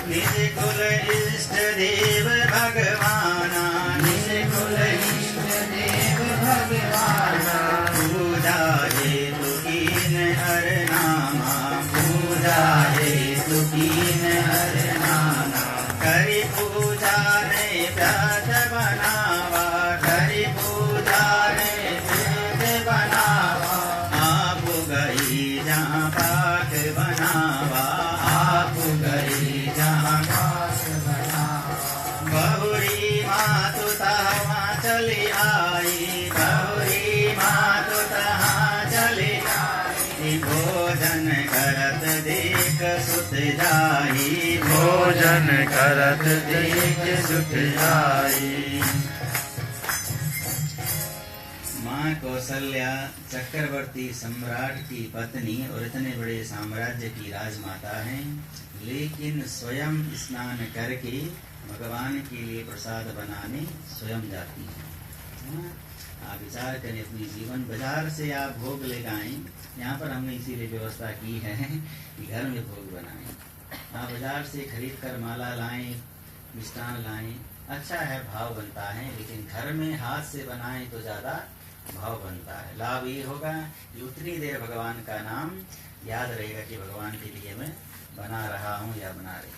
निज कुल इष्ट देव भगवाना, निज कुल इष्ट देव भगवाना, पूजा हेतु कीन हर नामा, पूजा हेतु कीन हर नामा, करि पूजा ने व्रत बनावा, करि पूजा ने व्रत बनावा, आप गई जहाँ पाक बनावा, आप गई जहाँ पाक बनावा, बहुरी मातु तहाँ चली आई, बहुरी मातु तहाँ चली आई, भोजन करत देख सुत जाई, भोजन करत देख सुत जाई। माँ कौशल्या चक्रवर्ती सम्राट की पत्नी और इतने बड़े साम्राज्य की राजमाता हैं, लेकिन स्वयं स्नान करके भगवान के लिए प्रसाद बनाने स्वयं जाती हैं। आप विचार करें, अपनी जीवन बाजार से आप भोग ले आए, यहाँ पर हमने इसीलिए व्यवस्था की है कि घर में भोग बनाएं। आप बाजार से खरीद कर माला लाएं, मिष्ठान लाएं, अच्छा है, भाव बनता है, लेकिन घर में हाथ से बनाएं तो ज्यादा भाव बनता है। लाभ ये होगा कि उतनी देर भगवान का नाम याद रहेगा कि भगवान के लिए मैं बना रहा हूँ या बना रही,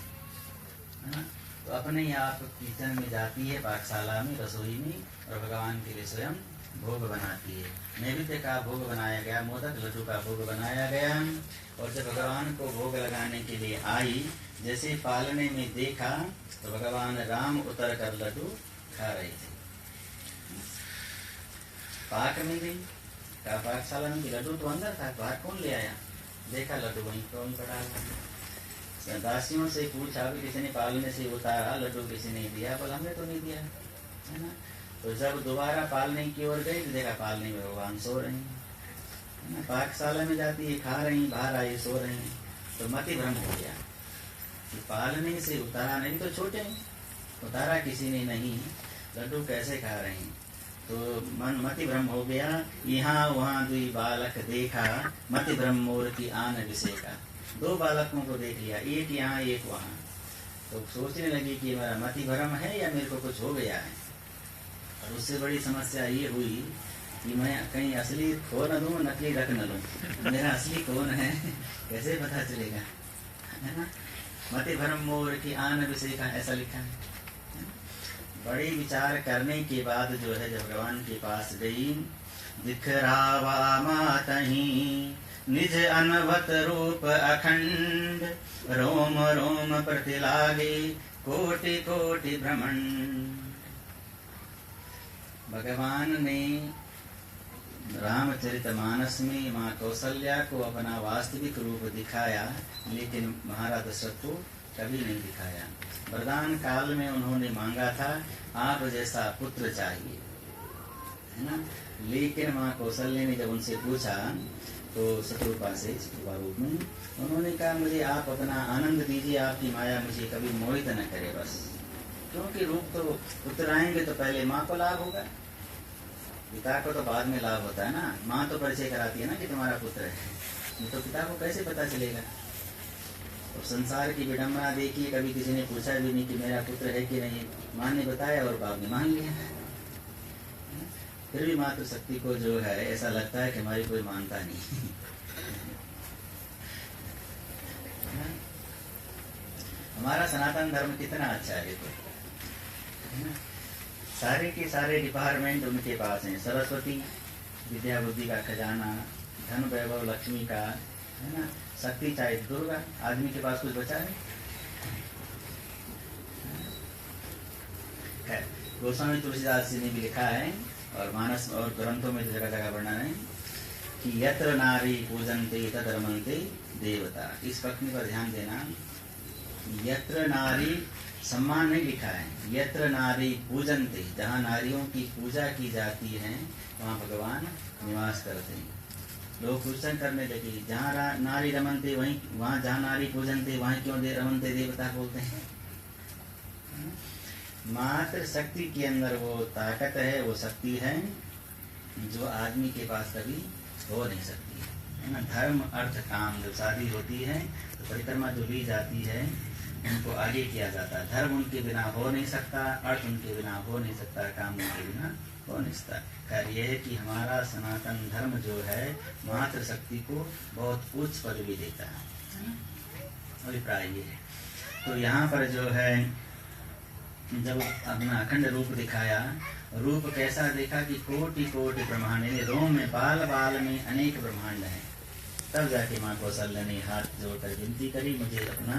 है ना। तो अपने आप किचन में जाती है, पाकशाला में, रसोई में, और भगवान के लिए स्वयं भोग बनाती है। नैवेद्य का भोग बनाया गया, मोदक लड्डू का भोग बनाया गया, और जब भगवान को भोग लगाने के लिए आई, जैसे पालने में देखा तो भगवान राम उतर कर लड्डू खा रहे थे। पाक में गई, का पाकशाला में लड्डू तो अंदर था, बाहर कौन ले आया? देखा लड्डू वहीं पड़ा हुआ। दासियों से पूछा भी, किसी ने पालने से उतारा, लड्डू किसी ने दिया? बोला हमने तो नहीं दिया, है ना। तो जब दोबारा पालने की ओर गई तो देखा पालने में भगवान सो रहे हैं, है ना। पाकशाला में जाती है, खा रही, बाहर आई सो रही हैं, तो मति भ्रम हो गया कि पालने से उतारा नहीं तो छोटे हैं, उतारा किसी ने नहीं, लड्डू कैसे खा रहे हैं। तो मन मति भ्रम हो गया। यहाँ वहाँ दुई बालक देखा, मति भ्रम मोर की आन विषय का। दो बालकों को देख लिया, एक यहाँ एक वहाँ, तो सोचने लगी कि मेरा मति भ्रम है या मेरे को कुछ हो गया है। और उससे बड़ी समस्या ये हुई कि मैं कहीं असली खो न दूं, नकली रख न लूं, मेरा असली कौन है कैसे पता चलेगा, है ना। मति भ्रम मोर की आन विषय का, ऐसा लिखा है। बड़े विचार करने के बाद जो है, जब भगवान के पास गई, दिखरावा मातही निज अनवत रूप अखंड, रोम रोम प्रतिलागे कोटि कोटि भ्रमंड। भगवान ने रामचरितमानस में माँ कौशल्या को अपना वास्तविक रूप दिखाया, लेकिन महाराज दशरथ को कभी नहीं दिखाया। वरदान काल में उन्होंने मांगा था, आप जैसा पुत्र चाहिए, है ना। लेकिन माँ कौशल्या ने जब उनसे पूछा तो शत्रुपा से, शत्रुपा रूप में, उन्होंने कहा मुझे आप अपना आनंद दीजिए, आपकी माया मुझे कभी मोहित न करे बस। क्योंकि रूप तो पुत्र आएंगे तो पहले माँ को लाभ होगा, पिता को तो बाद में लाभ होता है ना। माँ तो परिचय कराती है ना कि तुम्हारा पुत्र है, तो पिता को कैसे पता चलेगा। और संसार की विडंबना देखिए, कभी किसी ने पूछा भी नहीं कि मेरा पुत्र है कि नहीं, माँ ने बताया और बाप ने मान लिया। फिर भी मातृशक्ति को जो है ऐसा लगता है कि हमारी कोई मानता नहीं। हमारा सनातन धर्म कितना अच्छा है, देखो, सारे के सारे डिपार्टमेंट उनके पास हैं। सरस्वती विद्या बुद्धि का खजाना, धन वैभव लक्ष्मी का, है ना, शक्ति चाहे दुर्गा, आदमी के पास कुछ बचा नहीं। गोस्वामी तुलसीदास जी ने भी लिखा है और मानस और ग्रंथों में जगह जगह वर्णन है कि यत्र नारी पूजन्ते तत्र रमन्ते देवता। इस पक्ष पर ध्यान देना, यत्र नारी सम्मान नहीं लिखा है, यत्र नारी पूजन्ते, जहाँ नारियों की पूजा की जाती है वहाँ भगवान निवास करते हैं। लोग क्वेश्चन करने लगे, जहाँ नारी रमन्ते वहीं, वहाँ जहाँ नारी पूजन्ते वहीं क्यों रमन्ते देवता बोलते हैं। मात्र शक्ति के अंदर वो ताकत है, वो शक्ति है जो आदमी के पास कभी हो नहीं सकती है ना। धर्म अर्थ काम, जब शादी होती है तो परिक्रमा जो ली जाती है उनको आगे किया जाता है। धर्म उनके बिना हो नहीं सकता, अर्थ उनके बिना हो नहीं सकता, काम उनके बिना हो नहीं सकता। खैर यह है कि हमारा सनातन धर्म जो है मात्र शक्ति को बहुत उच्च पदवी देता है। अभिप्राय ये है। तो यहाँ पर जो है जब अपना अखंड रूप दिखाया, रूप कैसा देखा कि कोटि कोटि ब्रह्मांड, रोम में बाल बाल में अनेक ब्रह्मांड है। तब जाके माँ कौशल्या ने हाथ जोड़कर विनती करी, मुझे अपना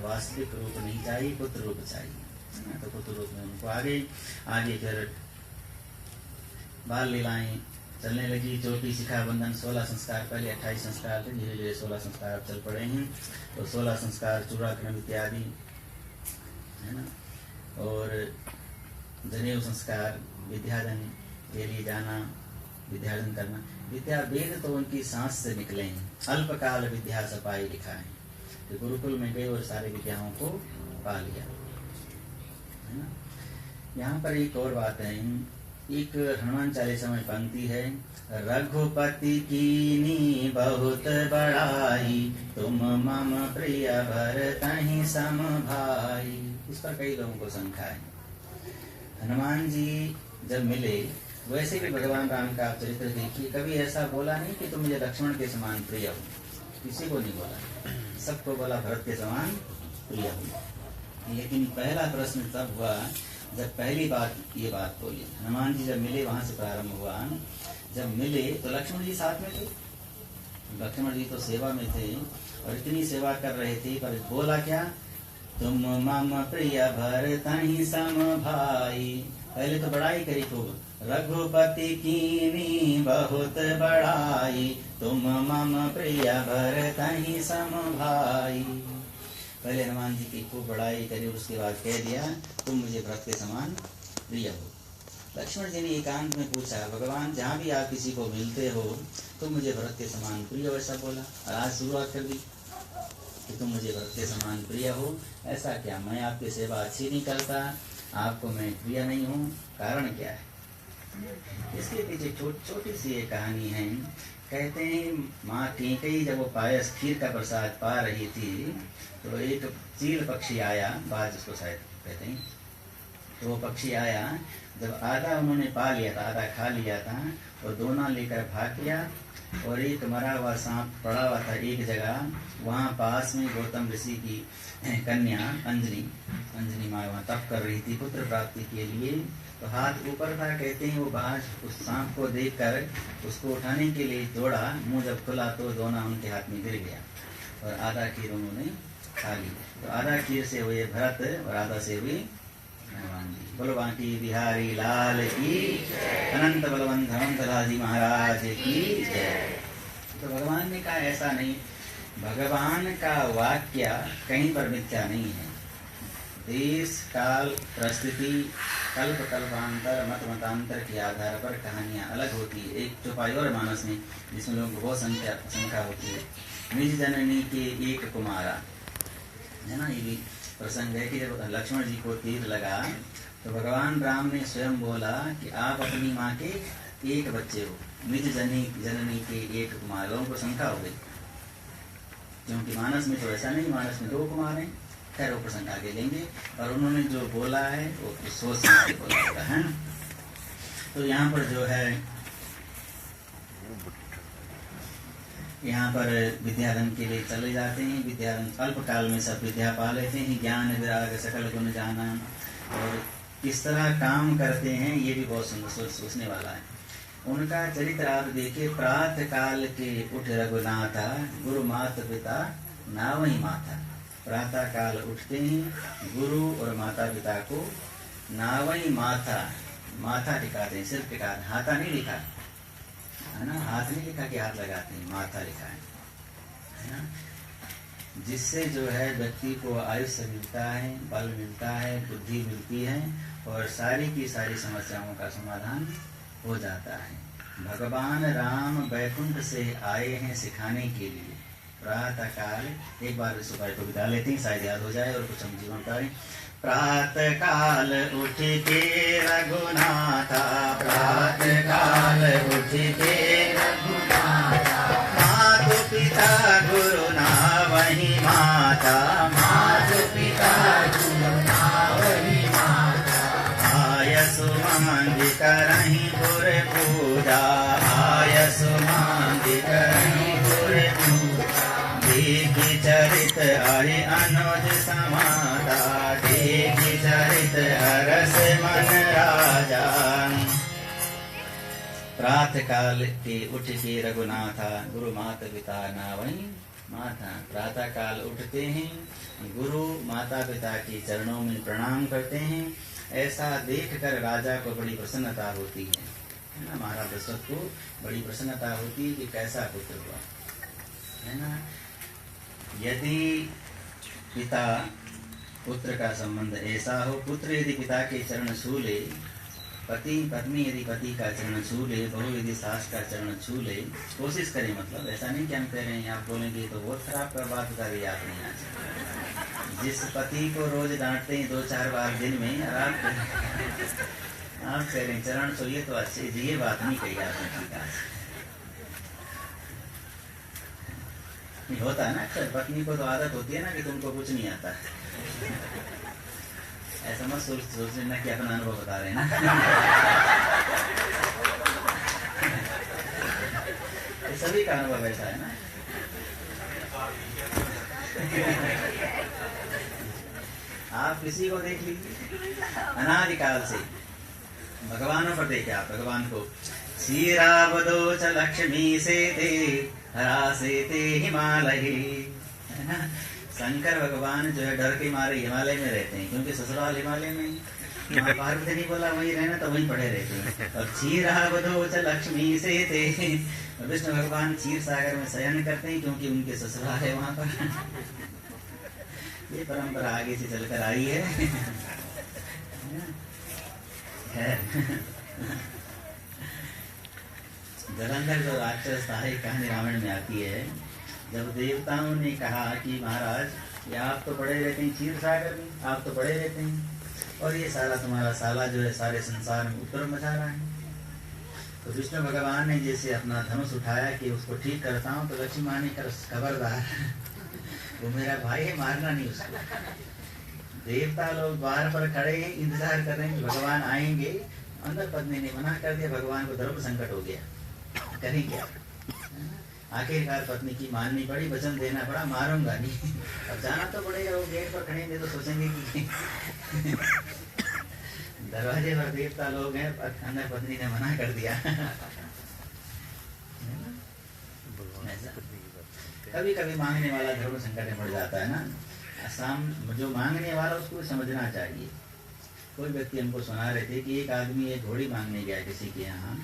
वास्तविक रूप नहीं चाहिए, पुत्र रूप चाहिए। तो पुत्र रूप में उनको आगे फिर बाल लीलाएं चलने लगी। चोटी शिखा बंधन 16 संस्कार, पहले 28 संस्कार थे, धीरे धीरे 16 संस्कार चल पड़े हैं। तो 16 संस्कार चूड़ाकरण इत्यादि, है ना, और जनेऊ संस्कार, विद्याधन के लिए जाना, विद्याधन करना। विद्या वेद तो उनकी सांस से निकले हैं। अल्पकाल विद्या सपाई लिखा है, तो गुरुकुल में गए और सारी विद्याओं को पा लिया, है ना। यहाँ पर एक और बात है, एक हनुमान चालीसा में पंक्ति है, रघुपति कीनी बहुत बड़ाई, तुम मम प्रिय भरतहि सम भाई। इस पर कई लोगों को शंका है। हनुमान जी जब मिले, वैसे भी भगवान राम का आप चरित्र देखिए, कभी ऐसा बोला नहीं कि तुम मुझे लक्ष्मण के समान प्रिय हो, किसी को नहीं बोला, सबको बोला भरत के समान प्रिय हो। लेकिन पहला प्रश्न तब हुआ जब पहली बार ये बात बोली। हनुमान जी जब मिले, वहां से प्रारंभ हुआ। जब मिले तो लक्ष्मण जी साथ में थे, लक्ष्मण जी तो सेवा में थे और इतनी सेवा कर रहे थे, पर बोला क्या, तुम मम प्रिय भरतहि सम भाई। पहले तो बड़ाई करी खूब, रघुपति कीनी बहुत बड़ाई, तुम मम प्रिय भरतहि सम भाई। पहले हनुमान जी की खूब बड़ाई करी, उसके बाद कह दिया तुम मुझे भरत के समान प्रिय हो। लक्ष्मण जी ने एकांत में पूछा, भगवान जहाँ भी आप किसी को मिलते हो तुम मुझे भरत के समान प्रिय हो, ऐसा बोला। और आज शुरुआत कर दी कि तुम मुझे भरत के समान प्रिय हो। ऐसा क्या, मैं आपकी सेवा अच्छी नहीं करता, आपको मैं प्रिय नहीं हूँ, कारण क्या है? इसके पीछे छोटी सी एक कहानी है। कहते हैं माँ कीकई जब वो पायस खीर का प्रसाद पा रही थी तो एक चील पक्षी आया, बाज जिसको शायद कहते हैं, तो वो पक्षी आया, जब आधा उन्होंने पा लिया था, आधा खा लिया था, और दोना लेकर भाग गया। और एक मरा हुआ सांप पड़ा हुआ था एक जगह, वहाँ पास में गौतम ऋषि की कन्या अंजनी माँ वहाँ तप कर रही थी पुत्र प्राप्ति के लिए। तो हाथ ऊपर था, कहते हैं वो बाज उस सांप को देखकर उसको उठाने के लिए दौड़ा, मुंह जब खुला तो दोना उनके हाथ में गिर गया और आधा खीर उन्होंने खा ली। तो आधा खीर से हुए भरत और आधा से हुए हनुमान जी। बोलो बांकी बिहारी लाल की, अनंत बलवंत हनुमंतलाल जी महाराज की जय। तो भगवान ने कहा ऐसा नहीं, भगवान का वाक्य कहीं पर मिथ्या नहीं है। देश काल परिस्थिति कल्प कल्पांतर मत मतांतर के आधार पर कहानियां अलग होती है। एक चौपाई और मानस में जिसमें लोगों को बहुत शंका होती है, निज जननी के एक कुमारा, है ना। ये भी प्रसंग है कि जब लक्ष्मण जी को तीर लगा तो भगवान राम ने स्वयं बोला कि आप अपनी माँ के एक बच्चे हो, निज जननी के एक कुमार। लोगों को शंका हो गई, क्योंकि मानस में तो ऐसा नहीं, मानस में 2 कुमार हैं। खैर वो प्रसंग आगे लेंगे, और उन्होंने जो बोला है वो सोच समझ के बोला होगा, है ना। तो यहाँ पर जो है, यहाँ पर विद्याधन के लिए चले जाते हैं। विद्याधन अल्पकाल में सब विद्या पा लेते हैं, ज्ञान विराग सकल गुण जाना। और किस तरह काम करते हैं, ये भी बहुत सुंदर सोचने वाला है। उनका चरित्र आप देखिए, प्रातः काल के उठ रघुनाथा, गुरु माता पिता नावही माथा। प्रातः काल उठते ही गुरु और माता पिता को नावही माथा, माथा टिकाते हैं, सिर टिकाते, हाथा नहीं लिखा है ना, हाथ नहीं लिखा कि हाथ लगाते हैं, माथा लिखा है ना। जिससे जो है व्यक्ति को आयुष्य मिलता है, बल मिलता है, बुद्धि मिलती है और सारी की सारी समस्याओं का समाधान हो जाता है। भगवान राम बैकुंठ से आए हैं सिखाने के लिए। प्रातः काल, एक बार इस उपाय को बिता लेते हैं, शायद याद हो जाए और कुछ हम जीवन करें। प्रातः काल उठ के रघुनाथा, प्रातः काल उठ के रघुनाथा, मातु पिता गुरु नावही माता, मातु पिता गुरु नावही माता। आयसु मांग करहि गुर पूजा, आयसु मांग करहि गुर पूजा। देखि चरित हरि अनुज समाता, देखि चरित हरस मन राजा। प्रातः काल के उठ के रघुनाथा, गुरु माता पिता नावही माता। प्रातः काल उठते हैं, गुरु माता पिता के चरणों में प्रणाम करते हैं। ऐसा देखकर राजा को बड़ी प्रसन्नता होती है ना, महाराज दशरथ को बड़ी प्रसन्नता होती है कि कैसा पुत्र हुआ, है ना। यदि पिता पुत्र का संबंध ऐसा हो, पुत्र यदि पिता के चरण छू ले, पत्नी यदि पति का चरण छू ले, बहू यदि सास का चरण छू ले, कोशिश करें, मतलब ऐसा नहीं कि हम कह रहे हैं, आप बोलेंगे तो बहुत खराब कर बात बता रही, आप नहीं आज। जिस पति को रोज डांटते हैं 2-4 बार दिन में, आप कह रहे हैं चरण छूइए तो अच्छे, ये बात नहीं कही आपने। होता है ना अक्सर, पत्नी को तो आदत होती है ना कि तुमको कुछ नहीं आता। ऐसा मत सोचना कि अपना अनुभव बता रहे हैं ना। सभी का अनुभव ऐसा है ना। आप किसी को देख लीजिए, अनादिकाल से भगवानों पर देखे आप, भगवान को क्षीरावदो च लक्ष्मी से थे हरा से थे हिमालय, है ना। शंकर भगवान जो है डर के मारे हिमालय में रहते हैं, क्योंकि ससुराल हिमालय में। पार्वती ने बोला वहीं रहना तो वहीं पड़े रहते हैं। और क्षीरावदो च लक्ष्मी से थे, विष्णु भगवान क्षीर सागर में शयन करते हैं क्योंकि उनके ससुराल है वहां पर। ये परंपरा आगे से चलकर आई है। जलंधर जो राक्षस था, कहानी रामायण में आती है। जब देवताओं ने कहा कि महाराज ये आप तो पड़े रहते हैं क्षीर सागर में, आप तो पड़े रहते हैं और ये साला तुम्हारा साला जो है सारे संसार में उपद्रव मचा रहा है, तो विष्णु भगवान ने जैसे अपना धनुष उठाया कि उसको ठीक करता हूँ, तो लक्ष्मी माँ ने खबरदार, वो मेरा भाई है, मारना नहीं उसको। देवता लोग द्वार पर खड़े हैं, इंतजार कर रहे हैं कि भगवान आएंगे। अंदर पत्नी ने मना कर दिया, भगवान को धर्म संकट हो गया, करें क्या। आखिरकार पत्नी की माननी पड़ी, वचन देना पड़ा, मारूंगा नहीं। अब जाना तो पड़ेगा, वो गेट पर खड़े हैं तो सोचेंगे कि दरवाजे पर देवता लोग हैं, अंदर पत्नी ने मना कर दिया। कभी कभी मांगने वाला धर्म संकट में पड़ जाता है ना। जो मांगने वाला उसको समझना चाहिए। कोई व्यक्ति हमको सुना रहे थे कि एक आदमी एक घोड़ी मांगने गया किसी के यहाँ,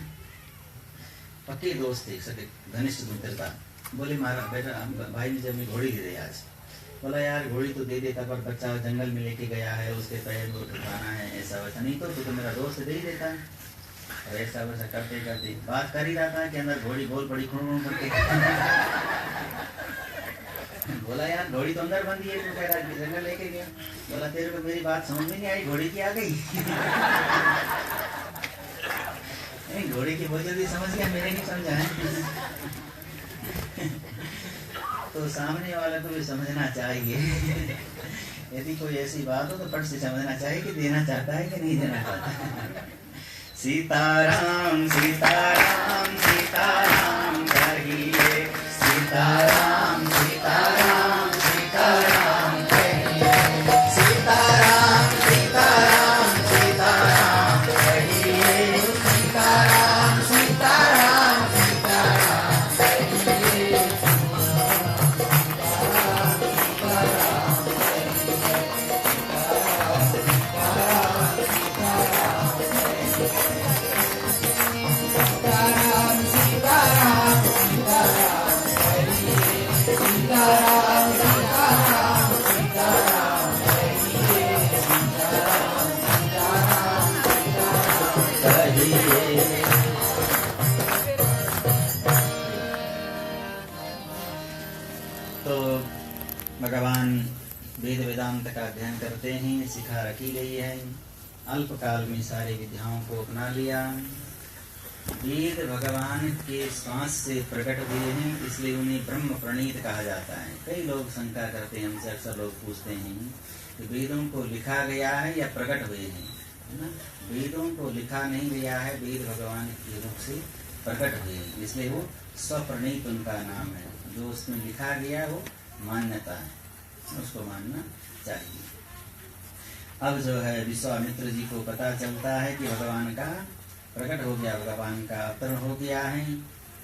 पक्के दोस्त थे, सके घनिष्ठ मित्रता। बोले महाराज बेटा भाई ने जब घोड़ी दे दे आज। बोला यार घोड़ी तो दे देता, पर बच्चा जंगल में लेके गया है, उसके पैर को उठाना है, ऐसा वैसा। नहीं तो मेरा दोस्त दे ही देता। और ऐसा वैसा करते करते बात कर ही रहा था कि अंदर घोड़ी बोल पड़ी खुण करके। बोला यार घोड़ी तो अंदर बंदी है, तू कह रहा जंगल लेके गया। बोला तेरे को मेरी बात समझ में नहीं आई, घोड़ी की आ गई। घोड़ी की बहुत जल्दी समझ गया, मेरे नहीं समझा है। तो सामने वाले को भी समझना चाहिए। यदि कोई ऐसी बात हो तो फट से समझना चाहिए कि देना चाहता है कि नहीं देना चाहता। सीताराम सीताराम सीताराम कहिए, सीताराम सीताराम सीताराम कहिए, सीताराम सीताराम सीताराम भगवान वेद वेदांत का अध्ययन करते हैं, सिखा रखी गई है। अल्पकाल में सारे विद्याओं को अपना लिया। वेद भगवान के श्वास से प्रकट हुए हैं, इसलिए उन्हें ब्रह्म प्रणीत कहा जाता है। कई लोग शंका करते हैं, हमसे अक्सर लोग पूछते हैं कि वेदों को लिखा गया है या प्रकट हुए हैं, है ना। वेदों को लिखा नहीं गया है, वेद भगवान के रूप से प्रकट हुए हैं, इसलिए वो स्वप्रणीत उनका नाम है। जो उसमें लिखा गया वो मान्यता है, उसको मानना चाहिए। अब जो है विश्वामित्र जी को पता चलता है कि भगवान का प्रकट हो गया, भगवान का अवतरण हो गया है।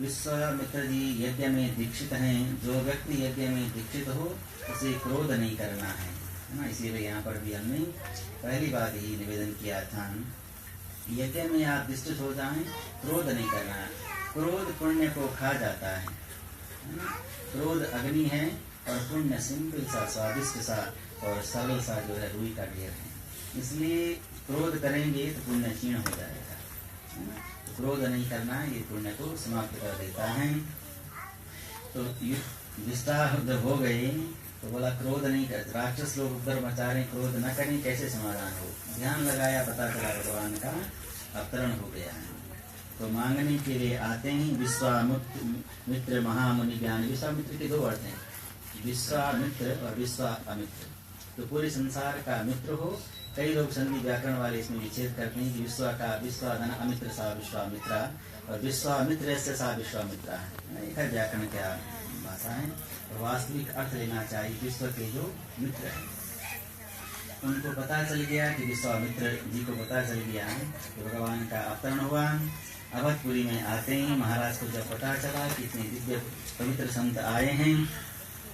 विश्वामित्र जी यज्ञ में दीक्षित हैं। जो व्यक्ति यज्ञ में दीक्षित हो उसे क्रोध नहीं करना है ना। इसीलिए यहाँ पर भी हमने पहली बात ही निवेदन किया था, यज्ञ में आप दीक्षित हो जाएं, क्रोध नहीं करना है। क्रोध पुण्य को खा जाता है ना। क्रोध अग्नि है और पुण्य सिंपल सा, स्वादिष्ट सा और सरल सा जो है रुई का ढेर है। इसलिए क्रोध करेंगे तो पुण्य क्षीण हो जाएगा, है ना। तो क्रोध नहीं करना है, ये पुण्य को समाप्त कर देता है। तो विस्तार हो गए तो बोला क्रोध नहीं कर, राक्षस लोग उपद्रव मचा रहे, क्रोध न करें, कैसे समाधान हो। ध्यान लगाया, पता चला भगवान का अवतरण हो गया है। तो मांगने के लिए आते हैं विश्वामित्र महामुनि ज्ञानी। विश्वामित्र के दो अर्थ हैं, विश्वामित्र और विश्वामित्र। तो पूरे संसार का मित्र हो। कई लोग संधि व्याकरण वाले इसमें विच्छेद करते हैं कि विश्व का विश्वाधन अमित्र सा विश्वामित्रा और विश्वामित्र से सा विश्वामित्रा है। एक व्याकरण क्या भाषा है, और वास्तविक अर्थ लेना चाहिए विश्व के जो मित्र हैं। उनको पता चल गया कि विश्वामित्र जी को पता चल गया है कि भगवान का अवतरण हुआ। अवधपुरी में आते हैं, महाराज को जब पता चला कि इतने दिव्य पवित्र संत आए हैं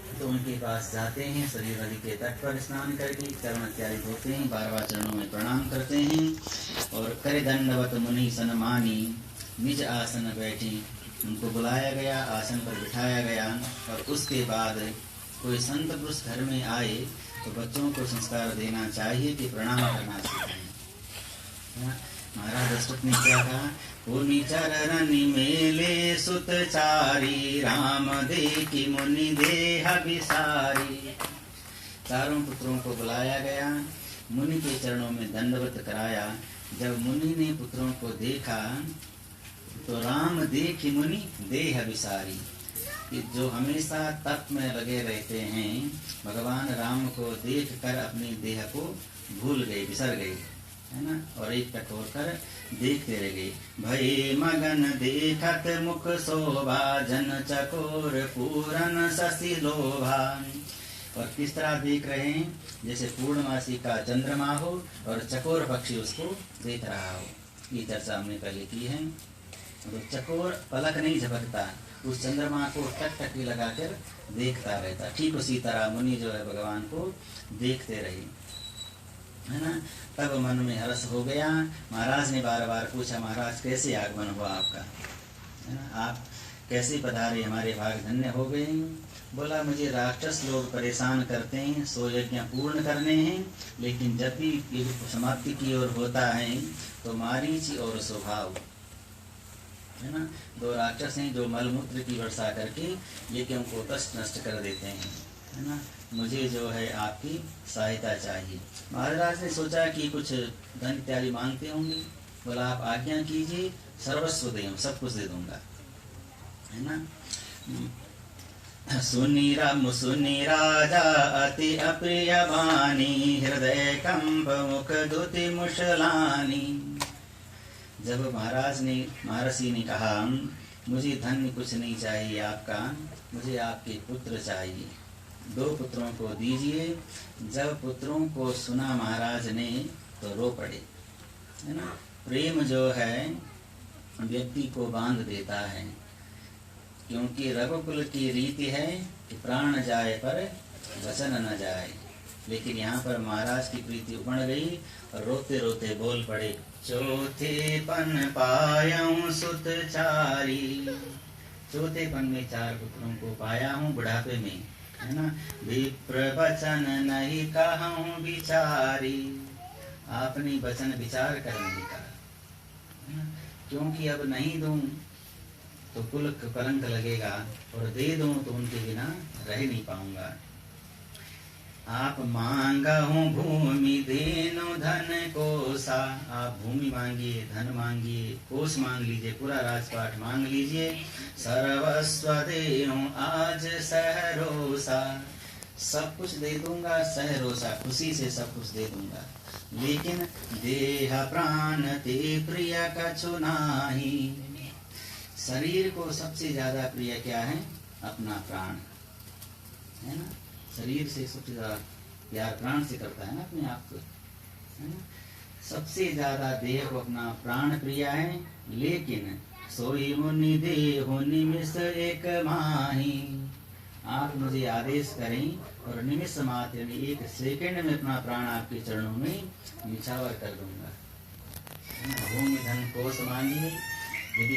तो उनके पास जाते हैं। शरीर नदी के तट पर स्नान करके चरण इत्यादि धोते हैं, 12 चरणों में प्रणाम करते हैं और करे दंडवत मुनि सन्मानी निज आसन बैठे। उनको बुलाया गया, आसन पर बिठाया गया। और उसके बाद कोई संत पुरुष घर में आए तो बच्चों को संस्कार देना चाहिए कि प्रणाम करना सिखाएं। महाराज दशरथ ने क्या कहा, पुनि चरण मेले सुत चारी राम देखी मुनि देह विसारी। चारों पुत्रों को बुलाया गया, मुनि के चरणों में दंडवत कराया। जब मुनि ने पुत्रों को देखा तो राम देखी मुनि देह विसारी, कि जो हमेशा तप में लगे रहते हैं, भगवान राम को देख कर अपनी देह को भूल गए, बिसर गए, है ना। और एक टक होकर देखते रह गए। भय मगन देखत मुख शोभा जन चकोर पूरन शशि लोभा। और किस तरह देख रहे हैं, जैसे पूर्णमासी का चंद्रमा हो और चकोर पक्षी उसको देख रहा हो। ये चर्चा हमने पहले की है। तो चकोर पलक नहीं झपकता, उस चंद्रमा को टक टक लगाकर देखता रहता। ठीक उसी तरह मुनि जो है भगवान को देखते रहे, है ना। तब मन में हर्ष हो गया। महाराज ने बार बार पूछा, महाराज कैसे आगमन हुआ आपका, है ना, आप कैसे पधारे, हमारे भाग धन्य हो गए। बोला मुझे राक्षस लोग परेशान करते हैं, 100 यज्ञ पूर्ण करने हैं, लेकिन जब भी युग समाप्ति की ओर होता है तो मारीच और स्वभाव, है ना, 2 राक्षस हैं जो मलमूत्र की वर्षा करके यज्ञों को नष्ट कर देते हैं, है ना। मुझे जो है आपकी सहायता चाहिए। महाराज ने सोचा कि कुछ धन इत्यादि मांगते होंगे। बोला आप आज्ञा कीजिए, सर्वस्व दे, सब कुछ दे दूंगा, है ना। सुनी राजा अति अप्रिय वाणी हृदय कंप मुख दुति मुशलानी। जब महर्षि ने कहा मुझे धन कुछ नहीं चाहिए आपका, मुझे आपके पुत्र चाहिए, 2 पुत्रों को दीजिए। जब पुत्रों को सुना महाराज ने तो रो पड़े, है ना। प्रेम जो है व्यक्ति को बांध देता है, क्योंकि रघुकुल की रीति है कि प्राण जाए पर वचन न जाए। लेकिन यहाँ पर महाराज की प्रीति उमड़ गई और रोते रोते बोल पड़े, चौथेपन पायाऊं सुत चारी। चौथेपन में 4 पुत्रों को पाया हूँ, बुढ़ापे में, है ना। विप्र वचन नहीं कहूँ विचारी, आपने वचन विचार कर नहीं कहा, क्योंकि अब नहीं दूं तो कुल कलंक लगेगा और दे दूं तो उनके बिना रह नहीं पाऊंगा। आप मांगा हूँ भूमि देनो धन कोसा। आप भूमि मांगिए, धन मांगिए, कोष मांग लीजिए, पूरा राजपाट मांग लीजिए। सर्वस्व देहूँ आज सहरोसा, सब कुछ दे दूंगा सहरोसा, खुशी से सब कुछ दे दूंगा। लेकिन देह प्राण ते प्रिय कछु नाही। शरीर को सबसे ज्यादा प्रिय क्या है? अपना प्राण है ना। शरीर से सबसे ज्यादा प्यार प्राण से करता है ना अपने आप को, है ना। सबसे ज्यादा देह को अपना प्राण प्रिय है। लेकिन सोई मुनि देहो निमिष एक माही। आप मुझे आदेश करें और निमिष मात्र में, एक सेकंड में अपना प्राण आपके चरणों में निछावर कर दूंगा। भूमि धन कोष मांगिए,